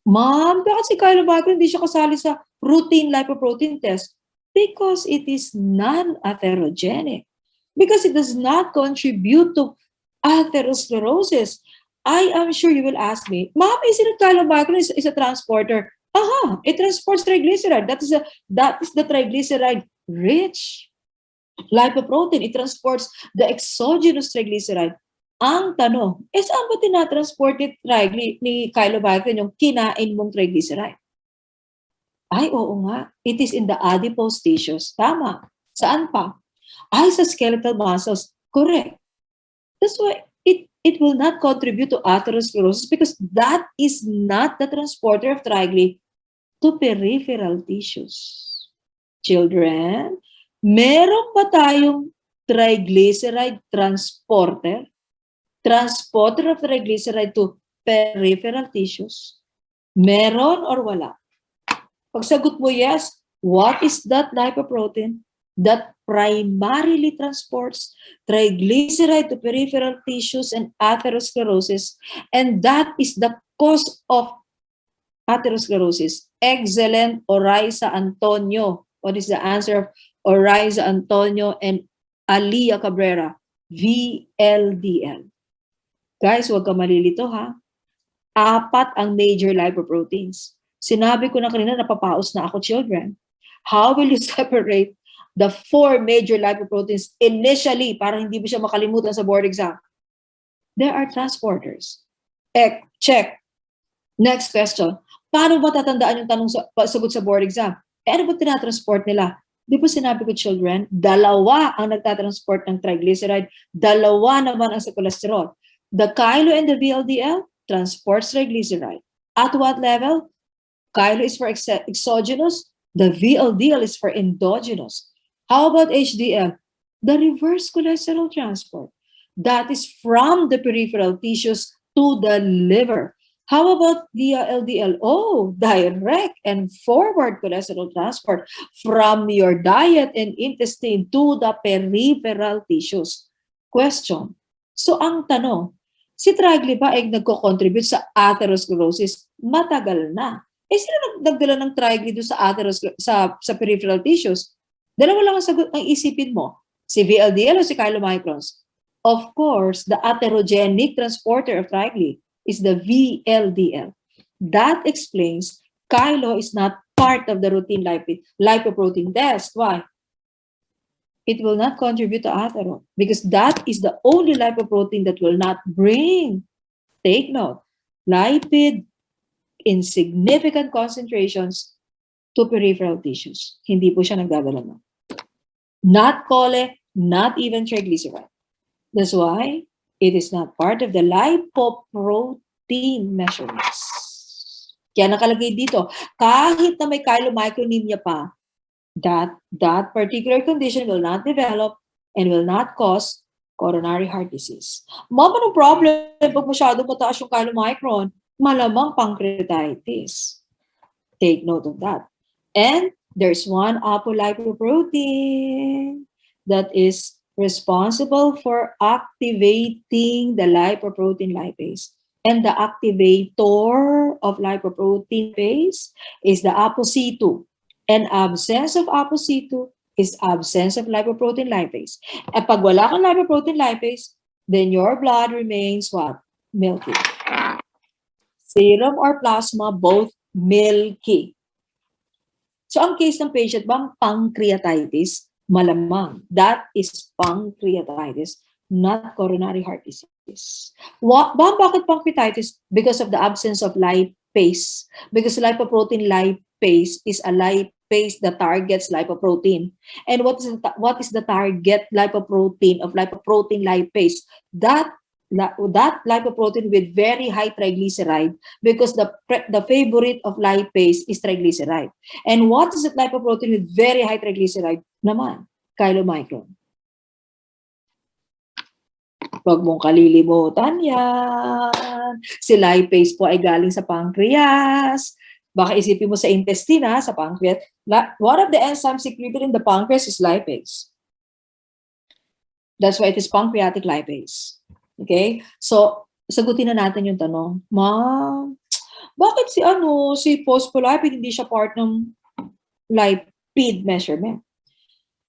Ma'am, bakit si chylomicron hindi siya kasali sa routine lipoprotein test? Because it is non-atherogenic. Because it does not contribute to atherosclerosis. I am sure you will ask me, Ma'am, isn't chylomicron is a transporter? Aha, it transports triglyceride. That is the triglyceride-rich lipoprotein. It transports the exogenous triglyceride. Ang tanong, saan ba tinatransport ni chylomicron yung kinain mong triglyceride? Ay, oo nga. It is in the adipose tissues. Tama. Saan pa? Ay, sa skeletal muscles. Correct. That's why it will not contribute to atherosclerosis because that is not the transporter of triglyceride to peripheral tissues. Children, meron ba tayong triglyceride transporter? Transporter of triglyceride to peripheral tissues? Meron or wala? Pag sagot mo yes, what is that lipoprotein that primarily transports triglyceride to peripheral tissues and atherosclerosis, and that is the cause of atherosclerosis? Excellent, Oraiza Antonio. What is the answer of Oraiza Antonio and Alia Cabrera? VLDL. Guys, huwag ka malilito, ha? 4 ang major lipoproteins. Sinabi ko na kanina, napapaos na ako, children. How will you separate the 4 major lipoproteins initially para hindi mo siya makalimutan sa board exam? There are transporters. Check. Next question. Paano ba tatandaan yung sagot sa board exam? Ano ba tinatransport nila? Di ba sinabi ko, children, 2 ang nagtatransport ng triglyceride, 2 naman ang sa cholesterol. The chylo and the VLDL transports triglyceride. At what level? Chylo is for exogenous, the VLDL is for endogenous. How about HDL? The reverse cholesterol transport. That is from the peripheral tissues to the liver. How about the LDL? Oh, direct and forward cholesterol transport from your diet and intestine to the peripheral tissues. Question. So ang tanong, si trigly ba ay nagko-contribute sa atherosclerosis? Matagal na. Sino nagdala ng trigly doon sa peripheral tissues? Dalawa lang ang sagot ang isipin mo. Si VLDL o si chylomicrons? Of course, the atherogenic transporter of trigly is the VLDL. That explains chylo is not part of the routine lipoprotein test. Why? It will not contribute to atherol because that is the only lipoprotein that will not bring, take note, lipid in significant concentrations to peripheral tissues. Hindi po siya nagdadala na. Not chole, not even triglyceride. That's why it is not part of the lipoprotein measurements. Kaya nakalagay dito, kahit na may chylomicronemia pa, that particular condition will not develop and will not cause coronary heart disease. Mama, anong problem pag masyado mataas yung chylomicron? Malamang pancreatitis. Take note of that. And there's one apolipoprotein that is responsible for activating the lipoprotein lipase. And the activator of lipoprotein lipase is the ApoC2. And absence of ApoC2 is absence of lipoprotein lipase. And pag wala kang lipoprotein lipase, then your blood remains what? Milky. Serum or plasma, both milky. So ang case ng patient bang pancreatitis, malamang that is pancreatitis, not coronary heart disease. Bakit pancreatitis? Because of the absence of lipase. Because lipoprotein lipase is a lipase that targets lipoprotein. And what is the target lipoprotein of lipoprotein lipase? That lipoprotein with very high triglyceride, because the favorite of lipase is triglyceride. And what is the lipoprotein with very high triglyceride? Naman, chylomicron. Huwag mong kalilimutan yan. Si lipase po ay galing sa pancreas. Baka isipin mo sa intestine, sa pancreas. One of the enzymes secreted in the pancreas is lipase. That's why it is pancreatic lipase. Okay? So, sagutin na natin yung tanong. Ma'am, bakit si phospholipid hindi siya part ng lipid measurement?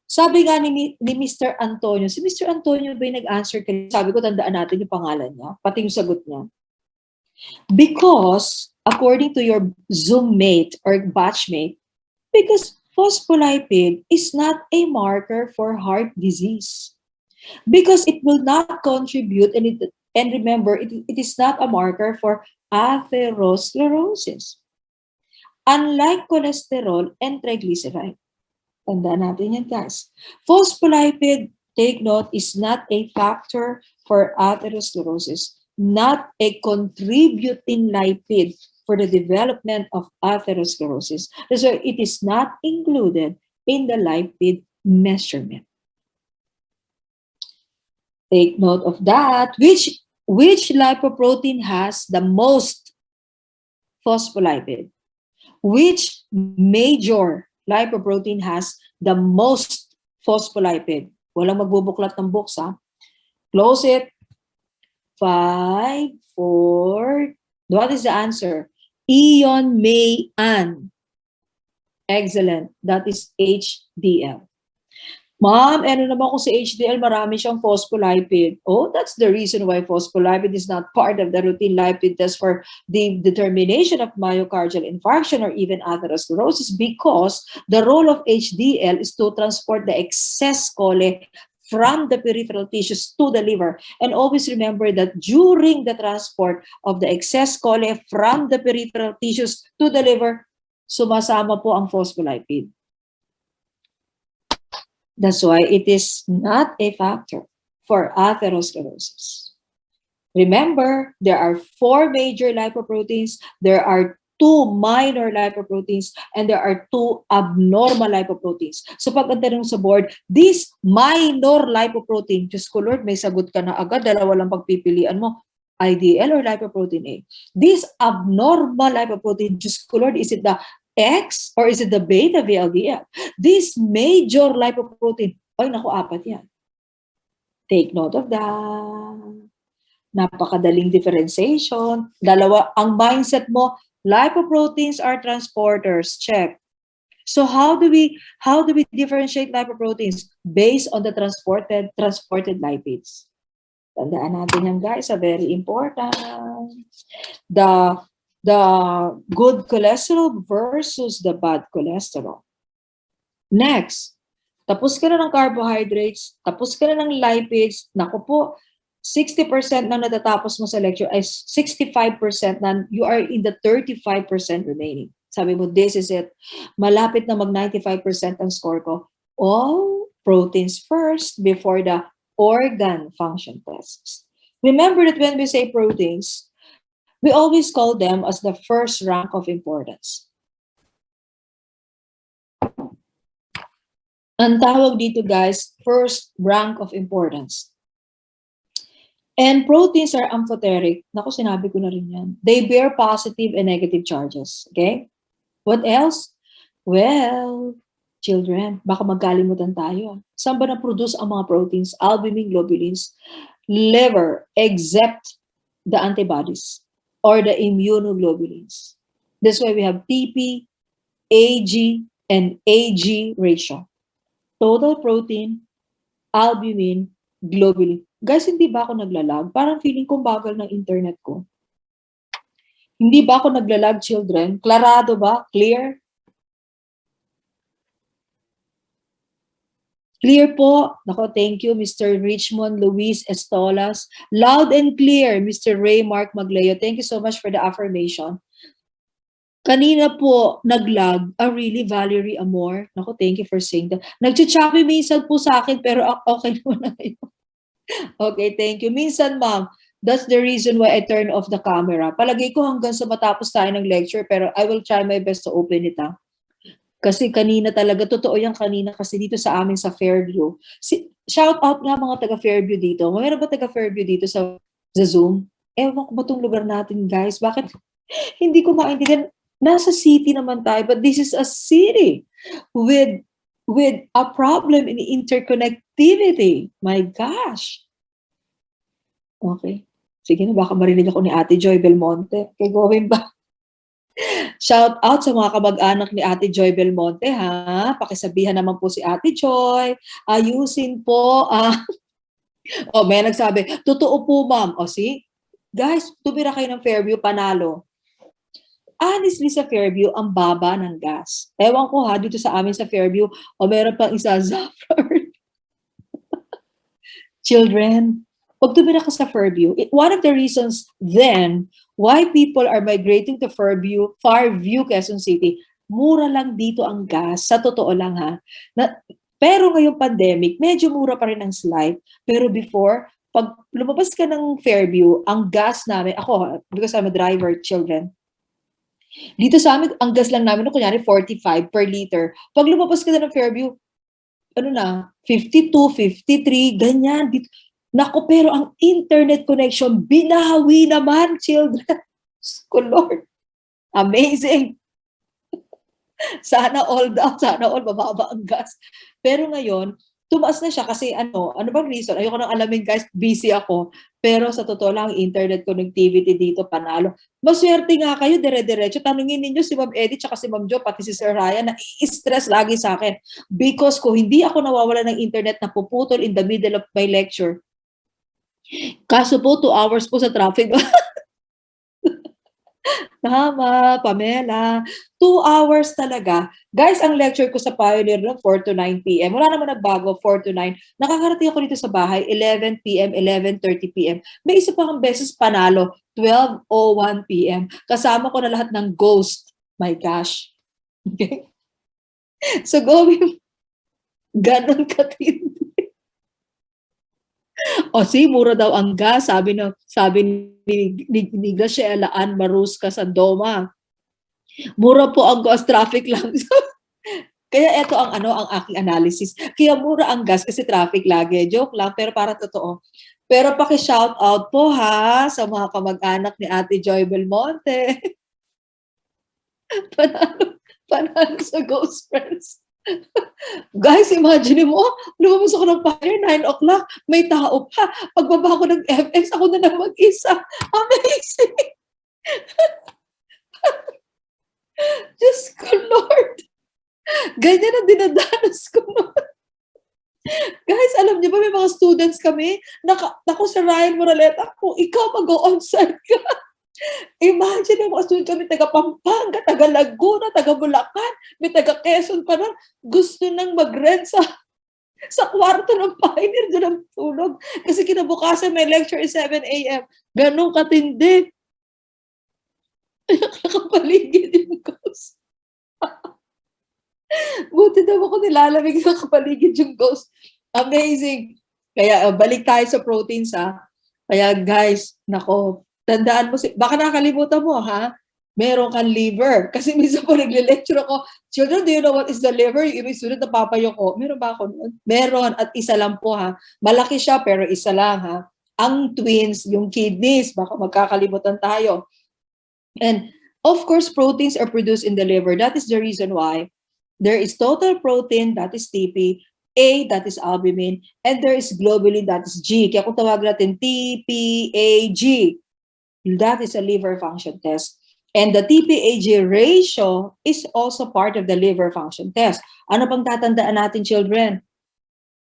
Sabi nga ni Mr. Antonio, si Mr. Antonio ba yung nag-answer kayo? Sabi ko, tandaan natin yung pangalan niya, pati yung sagot niya. Because, according to your Zoom mate or batchmate, because phospholipid is not a marker for heart disease. Because it will not contribute, and remember, it is not a marker for atherosclerosis. Unlike cholesterol and triglyceride. Tandaan natin yan, guys. Phospholipid, take note, is not a factor for atherosclerosis, not a contributing lipid for the development of atherosclerosis. So it is not included in the lipid measurement. Take note of that. Which lipoprotein has the most phospholipid? Which major lipoprotein has the most phospholipid? Walang magbubuklat ng books, ha? Close it. 5, 4. What is the answer? Ion May An. Excellent. That is HDL. Ma'am, ano naman kung sa HDL, marami siyang phospholipid. Oh, that's the reason why phospholipid is not part of the routine lipid test for the determination of myocardial infarction or even atherosclerosis, because the role of HDL is to transport the excess chole from the peripheral tissues to the liver. And always remember that during the transport of the excess chole from the peripheral tissues to the liver, sumasama po ang phospholipid. That's why it is not a factor for atherosclerosis. Remember, there are 4 major lipoproteins, there are 2 minor lipoproteins, and there are 2 abnormal lipoproteins. So pag ang tanong sa board, this minor lipoprotein, Diyos ko Lord, may sagot ka na agad, dalawa lang pagpipilian mo, IDL or lipoprotein A. This abnormal lipoprotein, Diyos ko Lord, is it the X or is it the beta VLDL? This major lipoprotein, ay naku, 4 yan. Take note of that. Napakadaling differentiation. Dalawa, ang mindset mo, lipoproteins are transporters. Check. So how do we differentiate lipoproteins? Based on the transported lipids. Tandaan natin yan, guys, very important. The good cholesterol versus the bad cholesterol. Next, tapos ka na ng carbohydrates, tapos ka na ng lipids, naku po, 60% na natatapos mo sa lecture ay 65% na you are in the 35% remaining. Sabi mo, this is it. Malapit na mag 95% ang score ko. All proteins first before the organ function tests. Remember that when we say proteins, we always call them as the first rank of importance. Ang tawag dito, guys, first rank of importance. And proteins are amphoteric. Naku, sinabi ko na rin yan. They bear positive and negative charges. Okay? What else? Well, children, baka magkalimutan tayo. Saan ba na-produce ang mga proteins? Albumin, globulins, liver, except the antibodies or the immunoglobulins. That's why we have TP, AG, and AG ratio. Total protein, albumin, globulin. Guys, hindi ba ako naglalag? Parang feeling kong bagal ng internet ko. Hindi ba ako naglalag, children? Klarado ba? Clear? Clear po. Nako, thank you, Mr. Richmond Luis Estolas. Loud and clear, Mr. Ray Mark Magleo. Thank you so much for the affirmation. Kanina po, naglag. Really, Valerie Amor. Nako, thank you for saying that. Nagchichapi minsan po sa akin, pero okay naman na kayo. Okay, thank you. Minsan, ma'am, that's the reason why I turn off the camera. Palagay ko hanggang sa matapos tayo ng lecture, pero I will try my best to open it, ha? Kasi kanina talaga, totoo yan kanina, kasi dito sa amin sa Fairview. Shout out nga mga taga Fairview dito. Mayroon ba taga Fairview dito sa Zoom? Ewan ko ba itong lugar natin, guys? Bakit? Hindi ko maintindihan. Nasa city naman tayo, but this is a city with a problem in interconnectivity. My gosh. Okay. Sige na, baka marinig ako ni Ate Joy Belmonte. Okay, going back. Shout out sa mga kamag-anak ni Ate Joy Belmonte, ha? Pakisabihan naman po si Ate Joy. Ayusin po. Oh, may nagsabi, totoo po, ma'am. O, see? Guys, tumira kayo ng Fairview, panalo. Honestly, sa Fairview, ang baba ng gas. Ewan ko ha, dito sa amin sa Fairview, o meron pang isa, Zafar. Children, pag tumira ka sa Fairview, one of the reasons then why people are migrating to Fairview, Quezon City, mura lang dito ang gas. Sa totoo lang ha. Pero ngayong pandemic, medyo mura pa rin ang slight. Pero before, pag lumabas ka ng Fairview, ang gas namin, ako, because I'm a driver, children, dito sa amin, ang gas lang namin, kunyari 45 per liter. Pag lumabas ka na ng Fairview, ano na, 52, 53, ganyan. Naku, pero ang internet connection, binawi naman, children. Oh, Lord. Amazing. Sana all down, sana all mababa ang gas. Pero ngayon, tumaas na siya kasi ano bang reason? Ayoko nang alamin, guys, busy ako. Pero sa totoo lang, internet connectivity dito, panalo. Maswerte nga kayo, dire-diretso. Tanungin ninyo si Ma'am Edith at si Ma'am Jo, pati si Sir Ryan, na i-stress lagi sa akin. Because kung hindi ako nawawala ng internet, napuputol in the middle of my lecture. Kaso po, 2 hours po sa traffic. Tama, Pamela. 2 hours talaga. Guys, ang lecture ko sa Pioneer ng 4 to 9 p.m. Wala naman nagbago, 4 to 9. Nakakarating ako dito sa bahay, 11 p.m., 11:30 p.m. May isa pa kang beses panalo, 12:01 p.m. Kasama ko na lahat ng ghost. My gosh. Okay? So, going, ganon katindi. O, mura daw ang gas, sabi ni Graciela Ann Marusca Sandoma. Mura po ang gas, traffic lang. Kaya ito ang aking analysis. Kaya mura ang gas kasi traffic lagi. Joke lang, pero para totoo. Pero paki-shout out po ha sa mga kamag-anak ni Ate Joy Belmonte. Panalo sa Ghost Friends. Guys, imagine mo, lumabas ako ng Pioneer, 9 o'clock, may tao pa. Pagbaba ko ng FX, ako na mag-isa. Amazing! Diyos ko, Lord! Ganyan ang dinadanas ko. Guys, alam niyo ba, may mga students kami, naku, Sir Ryan Moraleta, kung ikaw mag-o-onsite ka, imagine mo, student kami taga Pampanga, taga Laguna, taga Bulacan, may taga Quezon pa na, gusto nang mag-rent sa Sa kwarto ng pioneer, doon ang tulog. Kasi kinabukasan may lecture is 7 a.m. Ganun katindi. Nakapaligid yung ghost. Buti daw ako nilalamig sa kapaligid yung ghost. Amazing. Kaya balik tayo sa proteins ha. Kaya guys, nako, tandaan mo, baka nakakalimutan mo ha, meron kang liver. Kasi minsan po nagle-lecture ako, children, do you know what is the liver? Yung ibig sunod na papayo ko. Meron ba ako noon? Meron, at isa lang po ha. Malaki siya pero isa lang ha. Ang twins, yung kidneys, baka magkakalimutan tayo. And of course, proteins are produced in the liver. That is the reason why there is total protein, that is TP, A, that is albumin, and there is globulin, that is G. Kaya kung tawag natin TPAG, that is a liver function test. And the TPAG ratio is also part of the liver function test. Ano pang tatandaan natin, children?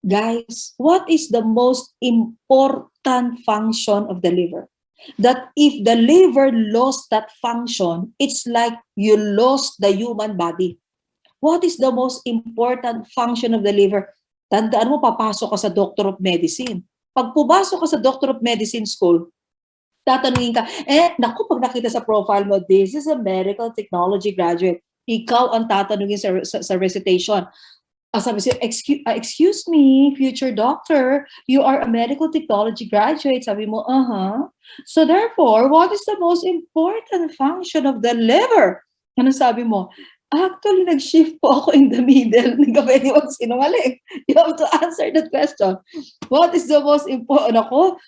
Guys, what is the most important function of the liver? That if the liver lost that function, it's like you lost the human body. What is the most important function of the liver? Tandaan mo, papasok ka sa Doctor of Medicine. Pag pumasok ka sa Doctor of Medicine school, tatanungin ka, naku, pag nakita sa profile mo, this is a medical technology graduate. Ikaw ang tatanungin sa recitation. Sabi siya, excuse me, future doctor, you are a medical technology graduate. Sabi mo, So therefore, what is the most important function of the liver? Ano sabi mo? Actually, nag-shift po ako in the middle. Hindi ka pwede magsinungaling. You have to answer that question. What is the most important? Ako,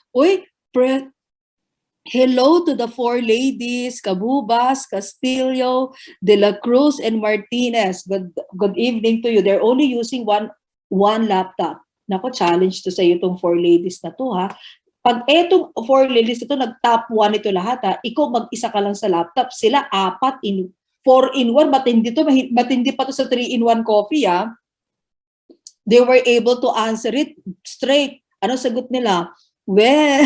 hello to the four ladies, Cabubas, Castillo, De La Cruz, and Martinez. Good evening to you. They're only using one laptop. Nako, challenge to sa iyo itong four ladies na to ha. Pag etong four ladies na to, nag-top 1 ito lahat ha, ikaw mag-isa ka lang sa laptop, sila 4-in-1, matindi pa to sa 3-in-1 coffee ha. They were able to answer it straight. Ano sagot nila? Well,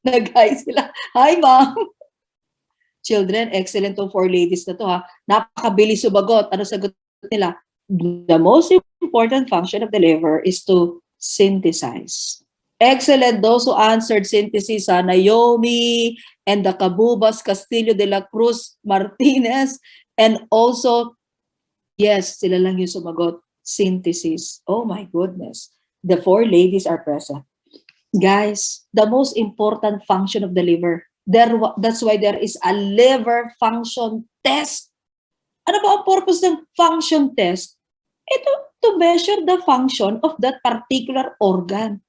nag-hi sila. Hi, ma'am. Children, excellent tong four ladies na to ha. Napakabilis sumagot. Ano sagot nila? The most important function of the liver is to synthesize. Excellent. Those who answered synthesis, Naomi and the Cabubas, Castillo, De La Cruz, Martinez, and also, yes, sila lang yung sumagot, synthesis. Oh my goodness. The four ladies are present. Guys, the most important function of the liver, that's why there is a liver function test. Ano ba ang purpose ng function test? Ito, to measure the function of that particular organ.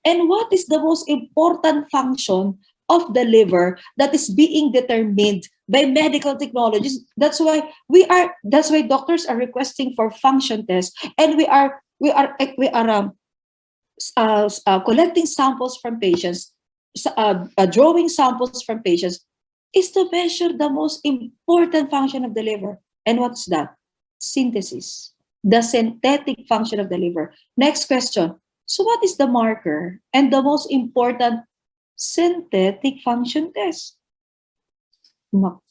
And what is the most important function of the liver that is being determined by medical technologies? That's why doctors are requesting for function tests, and we are collecting samples from patients, drawing samples from patients, is to measure the most important function of the liver. And what's that? Synthesis, the synthetic function of the liver. Next question. So what is the marker and the most important synthetic function test? No.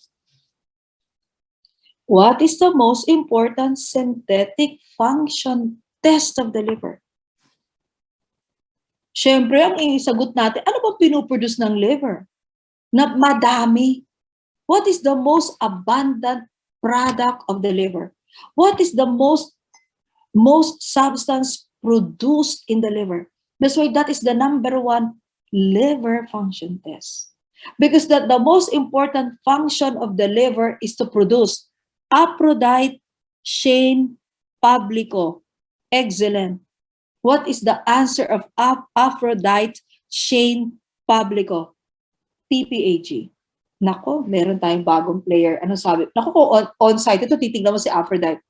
What is the most important synthetic function test of the liver? Siyempre, ang isagot natin, ano bang pinuproduce ng liver? Na madami. What is the most abundant product of the liver? What is the most substance produced in the liver? That's why that is the number 1 liver function test. Because the most important function of the liver is to produce Aphrodite chain publico. Excellent. What is the answer of Aphrodite chain publico? TPAG. Nako, meron tayong bagong player. Ano sabi? Nako, kung on-site ito, titignan mo si Aphrodite.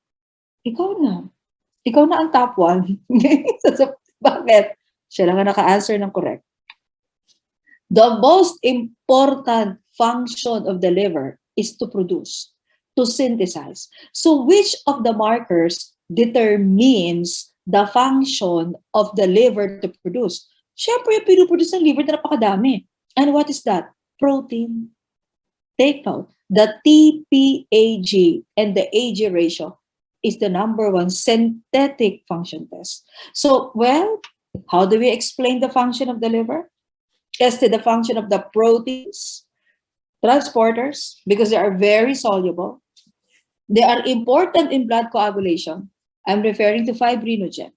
Ikaw na ang top 1. Bakit? Siya lang ang naka-answer ng correct. The most important function of the liver is to produce, to synthesize. So which of the markers determines the function of the liver to produce? Siyempre, yung pinuproduce ng liver na napakadami. And what is that? Protein. Take note. The TPAG and the AG ratio is the number one synthetic function test. So, well, how do we explain the function of the liver? Tested the function of the proteins, transporters, because they are very soluble. They are important in blood coagulation. I'm referring to fibrinogen.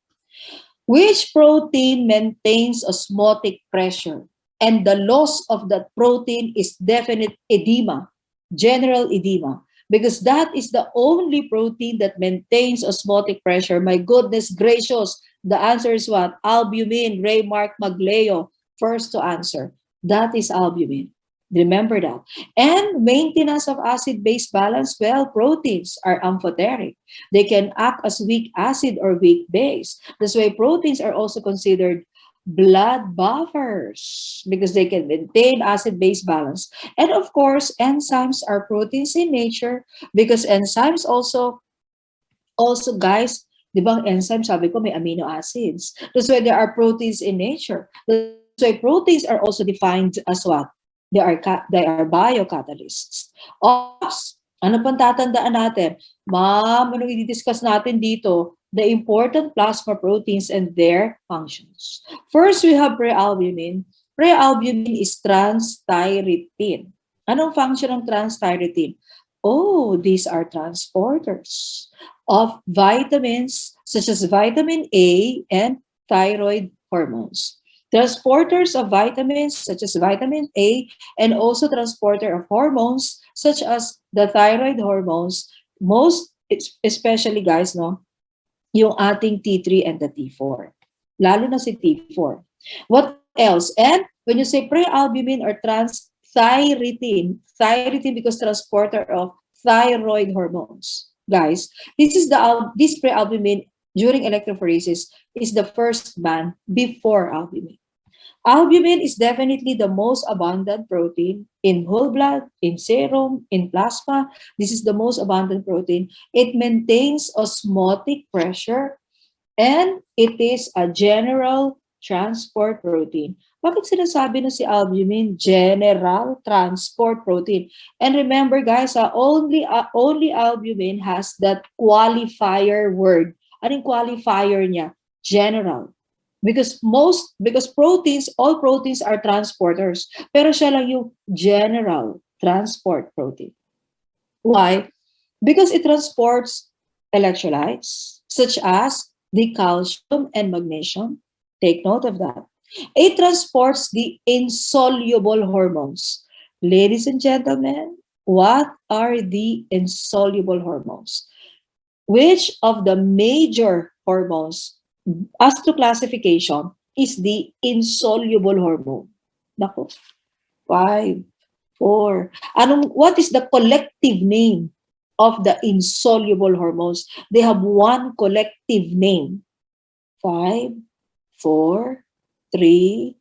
Which protein maintains osmotic pressure? And the loss of that protein is definite edema, general edema, because that is the only protein that maintains osmotic pressure. My goodness gracious, the answer is what? Albumin, Ray Mark Magleo, first to answer. That is albumin. Remember that. And maintenance of acid-base balance, well, proteins are amphoteric. They can act as weak acid or weak base. That's why proteins are also considered blood buffers because they can maintain acid-base balance. And of course, enzymes are proteins in nature because enzymes also guys, di ba ang enzyme, sabi ko may amino acids. That's why there are proteins in nature. That's why proteins are also defined as what? They are biocatalysts. Ops, ano pang tatandaan natin? Ma'am, anong i-discuss natin dito? The important plasma proteins and their functions. First, we have prealbumin. Prealbumin is transthyretin. Anong function ng transthyretin? Oh, these are transporters of vitamins such as vitamin A and thyroid hormones. Transporters of vitamins such as vitamin A and also transporter of hormones such as the thyroid hormones, most especially guys, no, yung ating T3 and the T4. Lalo na si T4. What else? And when you say prealbumin or transthyretin, thyretin because transporter of thyroid hormones. Guys, this prealbumin during electrophoresis is the first man before albumin. Albumin is definitely the most abundant protein in whole blood, in serum, in plasma. This is the most abundant protein. It maintains osmotic pressure and it is a general transport protein. Bakit sinasabi na si albumin general transport protein? And remember guys, only albumin has that qualifier word. Anong qualifier niya? General. Because proteins, all proteins are transporters. Pero siya lang yung general transport protein. Why? Because it transports electrolytes such as the calcium and magnesium. Take note of that. It transports the insoluble hormones. Ladies and gentlemen, what are the insoluble hormones? Which of the major hormones, as to classification, is the insoluble hormone? Nako. 5, 4. What is the collective name of the insoluble hormones? They have one collective name. 5, 4, 3,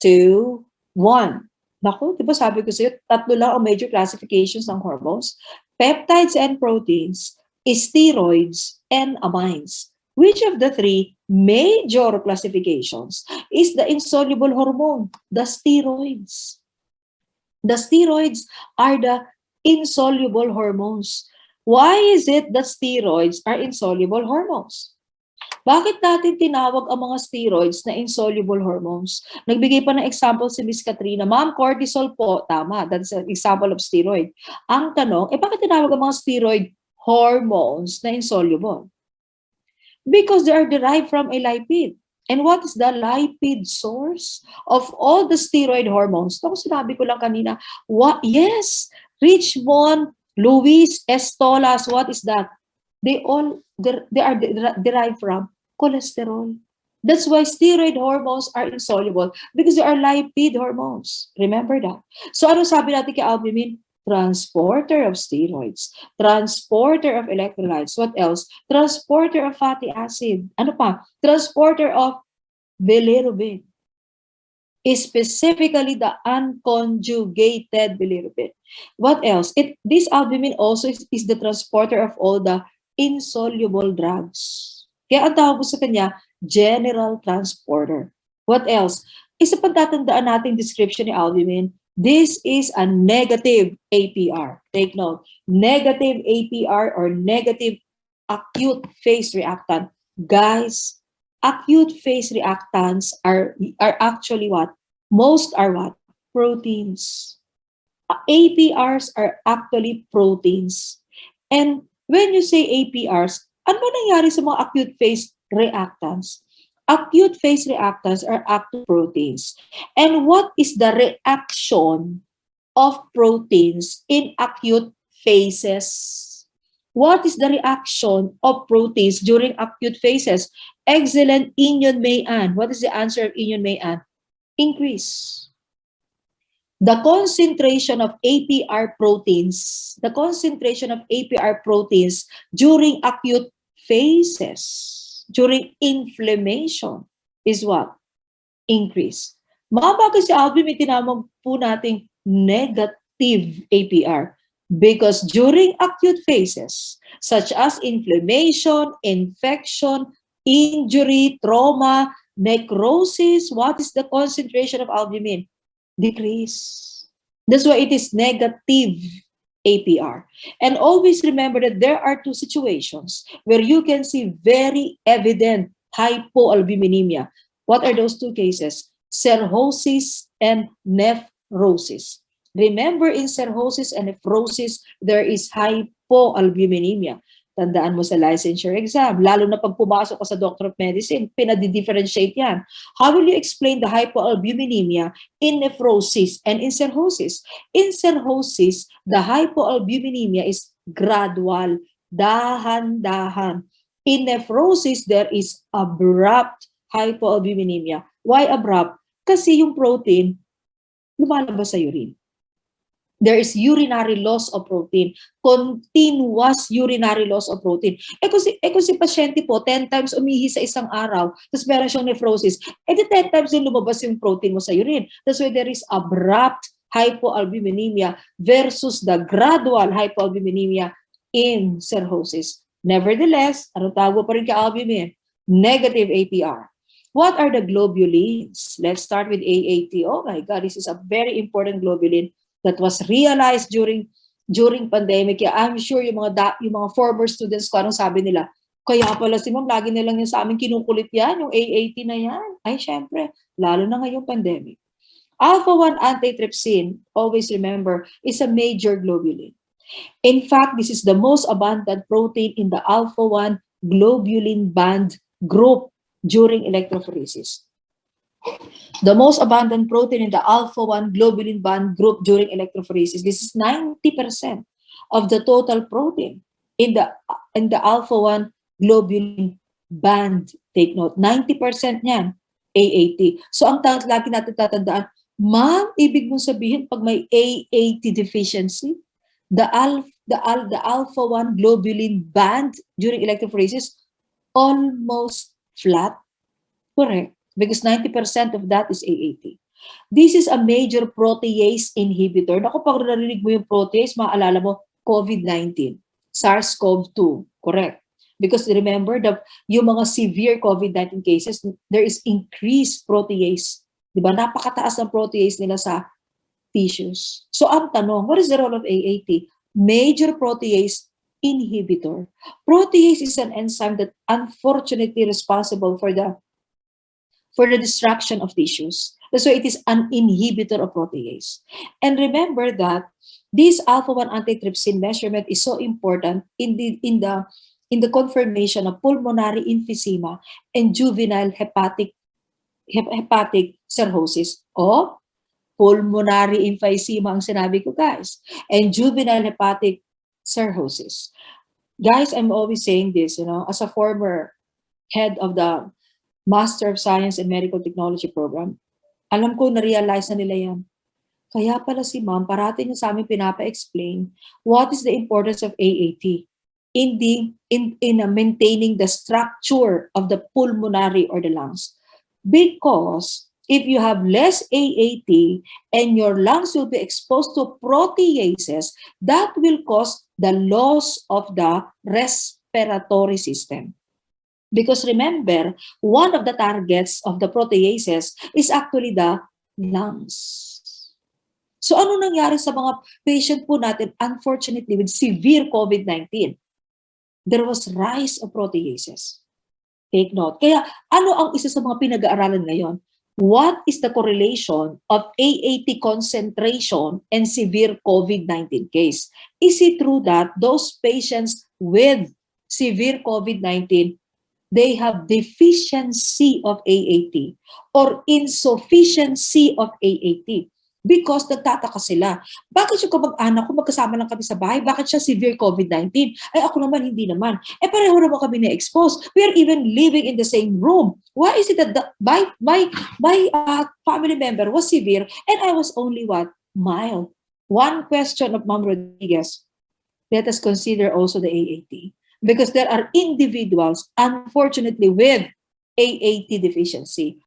2, 1. Naku, di ba sabi ko sa'yo, tatlo lang ang major classifications ng hormones. Peptides and proteins, steroids, and amines. Which of the three major classifications is the insoluble hormone? The steroids. The steroids are the insoluble hormones. Why is it that steroids are insoluble hormones? Bakit natin tinawag ang mga steroids na insoluble hormones? Nagbigay pa ng example si Miss Katrina, Ma'am, cortisol po, tama, that's an example of steroid. Ang tanong, bakit tinawag ang mga steroid hormones na insoluble? Because they are derived from a lipid. And what is the lipid source of all the steroid hormones? Ito sinabi ko lang kanina, yes, Richmond, Luis, Estolas, what is that? They are derived from cholesterol. That's why steroid hormones are insoluble because they are lipid hormones. Remember that. So ano sabi natin kay albumin? Transporter of steroids, transporter of electrolytes. What else? Transporter of fatty acid. Ano pa? Transporter of bilirubin. Specifically the unconjugated bilirubin. What else? This albumin also is the transporter of all the insoluble drugs. Kaya ang tawag sa kanya, general transporter. What else? Isa pang tatandaan nating description ni albumin, this is a negative APR. Take note, negative APR or negative acute phase reactant. Guys, acute phase reactants are actually what? Most are what? Proteins. APRs are actually proteins. And when you say APRs, ano nangyari sa mga acute phase reactants? Acute phase reactants are active proteins. And what is the reaction of proteins in acute phases? What is the reaction of proteins during acute phases? Excellent, Inyon Mayan. What is the answer of Inyon Mayan? Increase. The concentration of APR proteins, during acute phases, during inflammation, is what? Increase. Mga bagay si Alvin, may tinamag po nating negative APR because during acute phases, such as inflammation, infection, injury, trauma, necrosis, what is the concentration of albumin? Decrease. That's why it is negative APR. And always remember that there are two situations where you can see very evident hypoalbuminemia. What are those two cases? Cirrhosis and nephrosis. Remember, in cirrhosis and nephrosis, there is hypoalbuminemia. Tandaan mo sa licensure exam, lalo na pag pumasok ka sa Doctor of Medicine, pinadi-differentiate yan. How will you explain the hypoalbuminemia in nephrosis and in cirrhosis? In cirrhosis, the hypoalbuminemia is gradual, dahan-dahan. In nephrosis, there is abrupt hypoalbuminemia. Why abrupt? Kasi yung protein lumalabas sa urine. There is urinary loss of protein, continuous urinary loss of protein. Kung si pasyente po, 10 times umihi sa isang araw, tapos meron siyang nephrosis, di 10 times din lumabas yung protein mo sa urine. That's why there is abrupt hypoalbuminemia versus the gradual hypoalbuminemia in cirrhosis. Nevertheless, anong tawag pa rin kay albumin? Negative APR. What are the globulins? Let's start with AAT. Oh my God, this is a very important globulin that was realized during pandemic. Kaya I'm sure yung mga former students ko, anong sabi nila? Kaya pala si ma'am, lagi nilang yung sa amin kinukulit yan, yung AAT na yan. Ay, syempre, lalo na ngayong pandemic. Alpha-1 antitrypsin, always remember, is a major globulin. In fact, this is the most abundant protein in the alpha-1 globulin band group during electrophoresis. The most abundant protein in the alpha-1 globulin band group during electrophoresis. This is 90% of the total protein in the alpha-1 globulin band. Take note, 90% niyan, AAT. So ang lagi natin tatandaan, ma'am, ibig mong sabihin pag may AAT deficiency, the alpha-1 globulin band during electrophoresis almost flat? Correct. Because 90% of that is AAT. This is a major protease inhibitor. Naku, pag narinig mo yung protease, maaalala mo, COVID-19, SARS-CoV-2, correct. Because remember, yung mga severe COVID-19 cases, there is increased protease. Diba? Napakataas ng protease nila sa tissues. So ang tanong, what is the role of AAT? Major protease inhibitor. Protease is an enzyme that unfortunately responsible for the destruction of tissues. So it is an inhibitor of protease. And remember that this alpha-1 antitrypsin measurement is so important in the confirmation of pulmonary emphysema and juvenile hepatic cirrhosis. O pulmonary emphysema ang sinabi ko, guys, and juvenile hepatic cirrhosis. Guys, I'm always saying this, as a former head of the Master of Science and Medical Technology program, alam ko na-realize na nila yan. Kaya pala si ma'am, parati niya sa amin pinapa-explain what is the importance of AAT in maintaining the structure of the pulmonary or the lungs. Because if you have less AAT and your lungs will be exposed to proteases, that will cause the loss of the respiratory system. Because remember, one of the targets of the proteases is actually the lungs. So ano nangyari sa mga patient po natin, unfortunately, with severe COVID-19? there was rise of proteases. Take note. Kaya ano ang isa sa mga pinag-aaralan ngayon? What is the correlation of AAT concentration and severe COVID-19 case? Is it true that those patients with severe COVID-19, they have deficiency of AAT or insufficiency of AAT? Because nagtataka sila. Bakit yung kamag-anak ko magkasama lang kami sa bahay? Bakit siya severe COVID-19? Ay ako naman, hindi naman. Pareho naman kami na-expose. We are even living in the same room. Why is it that my family member was severe and I was only what? Mild. One question of Ma'am Rodriguez. Let us consider also the AAT. Because there are individuals, unfortunately, with AAT deficiency.